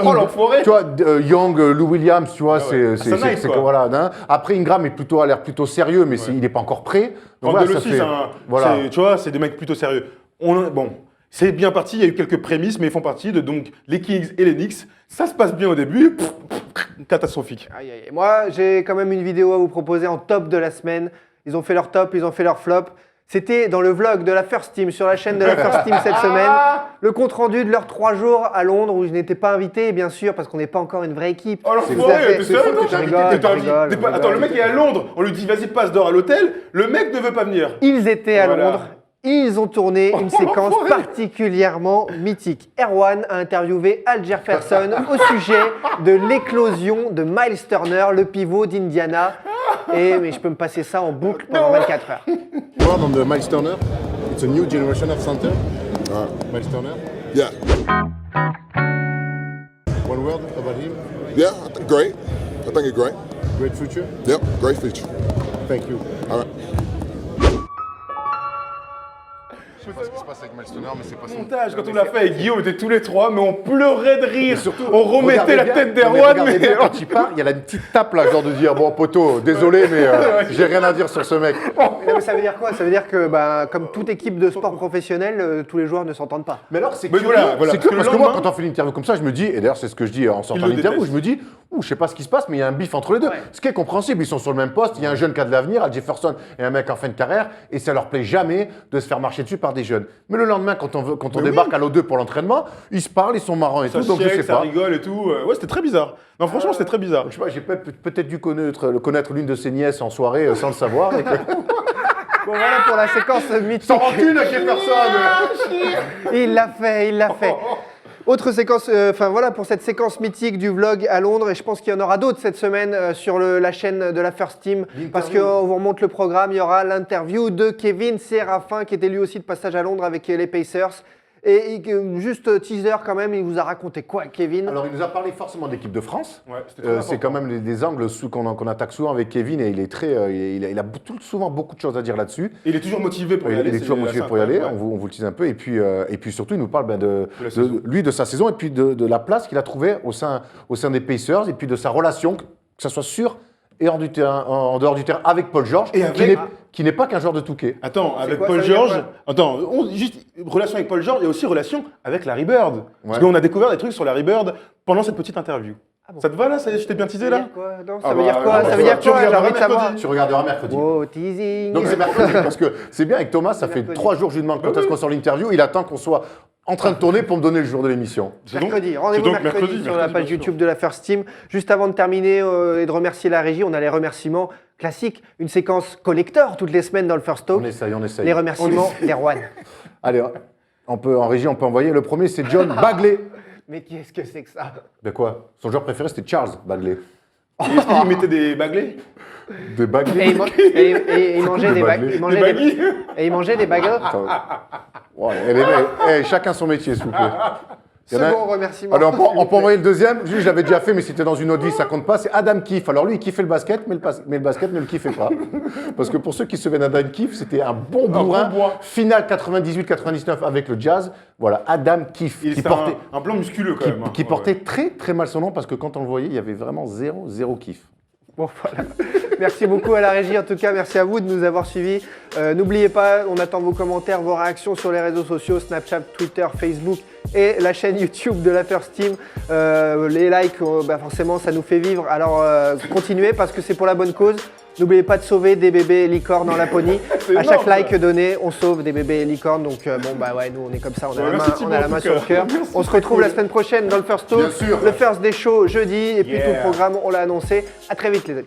Oh, l'enfoiré. tu vois, Young, Lou Williams, tu vois, Ah ouais. c'est Ça nice, quoi. que voilà. Hein. Après, Ingram a l'air plutôt sérieux, mais il n'est pas encore prêt. Donc Randall voilà, ça aussi, fait- voilà. tu vois, c'est des mecs plutôt sérieux. Bon, c'est bien parti, il y a eu quelques prémices, mais ils font partie de donc, les Kings et les Knicks. Ça se passe bien au début, catastrophique. Aïe, aïe, aïe. Moi, j'ai quand même une vidéo à vous proposer en top de la semaine. Ils ont fait leur top, ils ont fait leur flop. C'était dans le vlog de la First Team, sur la chaîne de la First Team cette semaine. Le compte-rendu de leurs 3 jours à Londres où je n'étais pas invité, bien sûr, parce qu'on n'est pas encore une vraie équipe. Oh Tout à fait. l'enfoiré, t'es sérieux, fou que toi t'es Je invité, rigole, t'es je invité. rigole, je Attends, rigole. le mec est à Londres, on lui dit vas-y passe d'or à l'hôtel, le mec ne veut pas venir. Ils étaient à Voilà. Londres. Ils ont tourné une séquence l'enfoiré. particulièrement mythique. Erwan a interviewé Al Jefferson au sujet de l'éclosion de Miles Turner, le pivot d'Indiana. Mais je peux me passer ça en boucle pendant 24 heures. Word on the Miles Turner. It's a new generation of center. Miles Turner. Yeah, One word about him. yeah, I think great. I think it's great. Great future. Yep, great feature. Thank you. All right. Je sais pas ce qui se passe avec Miles Turner, mais c'est pas son. Montage, quand on l'a fait avec Guillaume, on était tous les trois, mais on pleurait de rire. Surtout, on remettait regardez la bien- tête non, mais d'Erwan, regardez mais. bien, quand il part, il y a la petite tape là, genre de dire bon poteau, désolé, mais j'ai rien à dire sur ce mec. Non, mais ça veut dire quoi? Ça veut dire que, comme toute équipe de sport professionnel, tous les joueurs ne s'entendent pas. Mais alors, c'est Mais curieux, voilà, c'est parce curieux, que parce le que moi, lendemain- quand on fait une interview comme ça, je me dis, et d'ailleurs, c'est ce que je dis en sortant le de l'interview, déteste. je me dis, je sais pas ce qui se passe, mais il y a un bif entre les deux. Ce qui est compréhensible, ils sont sur le même poste, il y a un jeune qui a de l'avenir, Al Jefferson et un mec en fin de carrière, et ça leur plaît jamais de se faire marcher dessus par des jeunes. Mais le lendemain, quand on débarque à l'O2 pour l'entraînement, ils se parlent, ils sont marrants et Ça tout, donc je check, sais ça pas. rigole et tout. Ouais, c'était très bizarre. Non, franchement, c'était très bizarre. Je sais pas, j'ai peut-être dû connaître l'une de ses nièces en soirée sans le savoir. et que- Bon, voilà pour la séquence mythique. Sans rancune à Jefferson. Il l'a fait, il l'a fait. Autre séquence, voilà pour cette séquence mythique du vlog à Londres, et je pense qu'il y en aura d'autres cette semaine sur la chaîne de la First Team, parce qu'on vous remonte le programme. Il y aura l'interview de Kevin Séraphin, qui était lui aussi de passage à Londres avec les Pacers. Et juste teaser quand même, il vous a raconté quoi, Kevin? Alors, il nous a parlé forcément de l'équipe de France. Ouais, c'était très C'est important. quand même des angles qu'on attaque souvent avec Kevin et il est très, il a souvent beaucoup de choses à dire là-dessus. Et il est toujours motivé pour y aller. Il est toujours c'est motivé assez pour y aller, incroyable, on vous le tease un peu. Et puis surtout, il nous parle la saison. lui, de sa saison et puis de la place qu'il a trouvée au sein des Pacers et puis de sa relation, que ça soit sur et hors du terrain, en dehors du terrain, avec Paul George, Et avec- qui n'est pas qu'un joueur de touquet. Attends, avec quoi, Paul ça veut dire George. quoi Attends, juste relation avec Paul George et aussi relation avec Larry Bird. Parce Ouais. qu'on a découvert des trucs sur Larry Bird pendant cette petite interview. bon Ça te va là? Ça y est, je t'ai bien teasé Ça veut là? dire quoi? Non, Ah ça veut bah, dire quoi? ah bah, Ça veut dire tu quoi? J'ai regarderas envie de savoir. mercredi. Tu regarderas mercredi. Oh, teasing. Donc c'est mercredi, parce que c'est bien avec Thomas, ça fait mercredi. 3 jours que je lui demande quand est-ce qu'on sort l'interview, il attend qu'on soit en train de tourner pour me donner le jour de l'émission. C'est donc- Mercredi, c'est rendez-vous donc mercredi sur la mercredi, page bien sûr. YouTube de la First Team. Juste avant de terminer et de remercier la régie, on a les remerciements classiques, une séquence collector toutes les semaines dans le First Talk. On essaye. Les remerciements d'Erwan. Allez, en régie, on peut envoyer. Le premier, c'est John Bagley. Mais qu'est-ce que c'est que ça? De quoi? Son joueur préféré, c'était Charles Bagley. Est-ce qu'il mettait des baglets? De Et Bagley. il mangeait des Bagley. il mangeait Des baggies? et il mangeait des bagels. Ouais, chacun son métier, s'il vous plaît. Il y en a- Second remerciement. Allez, on peut envoyer le deuxième. Juste, je l'avais déjà fait, mais c'était dans une autre vie, ça compte pas. C'est Adam Keefe. Alors lui, il kiffait le basket, mais le basket ne le kiffait pas. Parce que pour ceux qui se souviennent d'Adam Keefe, c'était un bon bourrin. bois. Finale 98-99 avec le Jazz. Voilà, Adam Keefe. Il Qui était portait, un blanc musculeux quand même. hein. qui Ouais, portait ouais. très très mal son nom parce que quand on le voyait, il y avait vraiment zéro kiff. Bon, voilà. Merci beaucoup à la régie. En tout cas, merci à vous de nous avoir suivis. N'oubliez pas, on attend vos commentaires, vos réactions sur les réseaux sociaux, Snapchat, Twitter, Facebook et la chaîne YouTube de la First Team. Les likes, forcément, ça nous fait vivre. Alors, continuez parce que c'est pour la bonne cause. N'oubliez pas de sauver des bébés licornes en Laponie. À chaque énorme, like ça. donné, on sauve des bébés licornes. Donc, nous, on est comme ça. On a la merci main, Thibaut, on a la en main tout sur le cas. cœur. Merci, On se c'est retrouve cool. la semaine prochaine dans le First Talk. Bien sûr. Le First des shows jeudi. Et puis Yeah. tout le programme, on l'a annoncé. À très vite, les amis.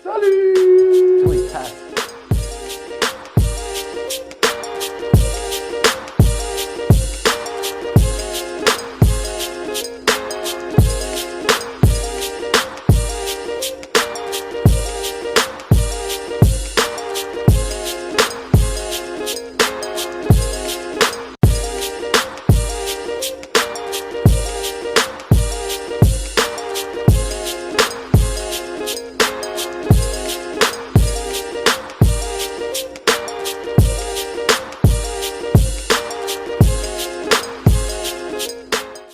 Salut! Oui, ça.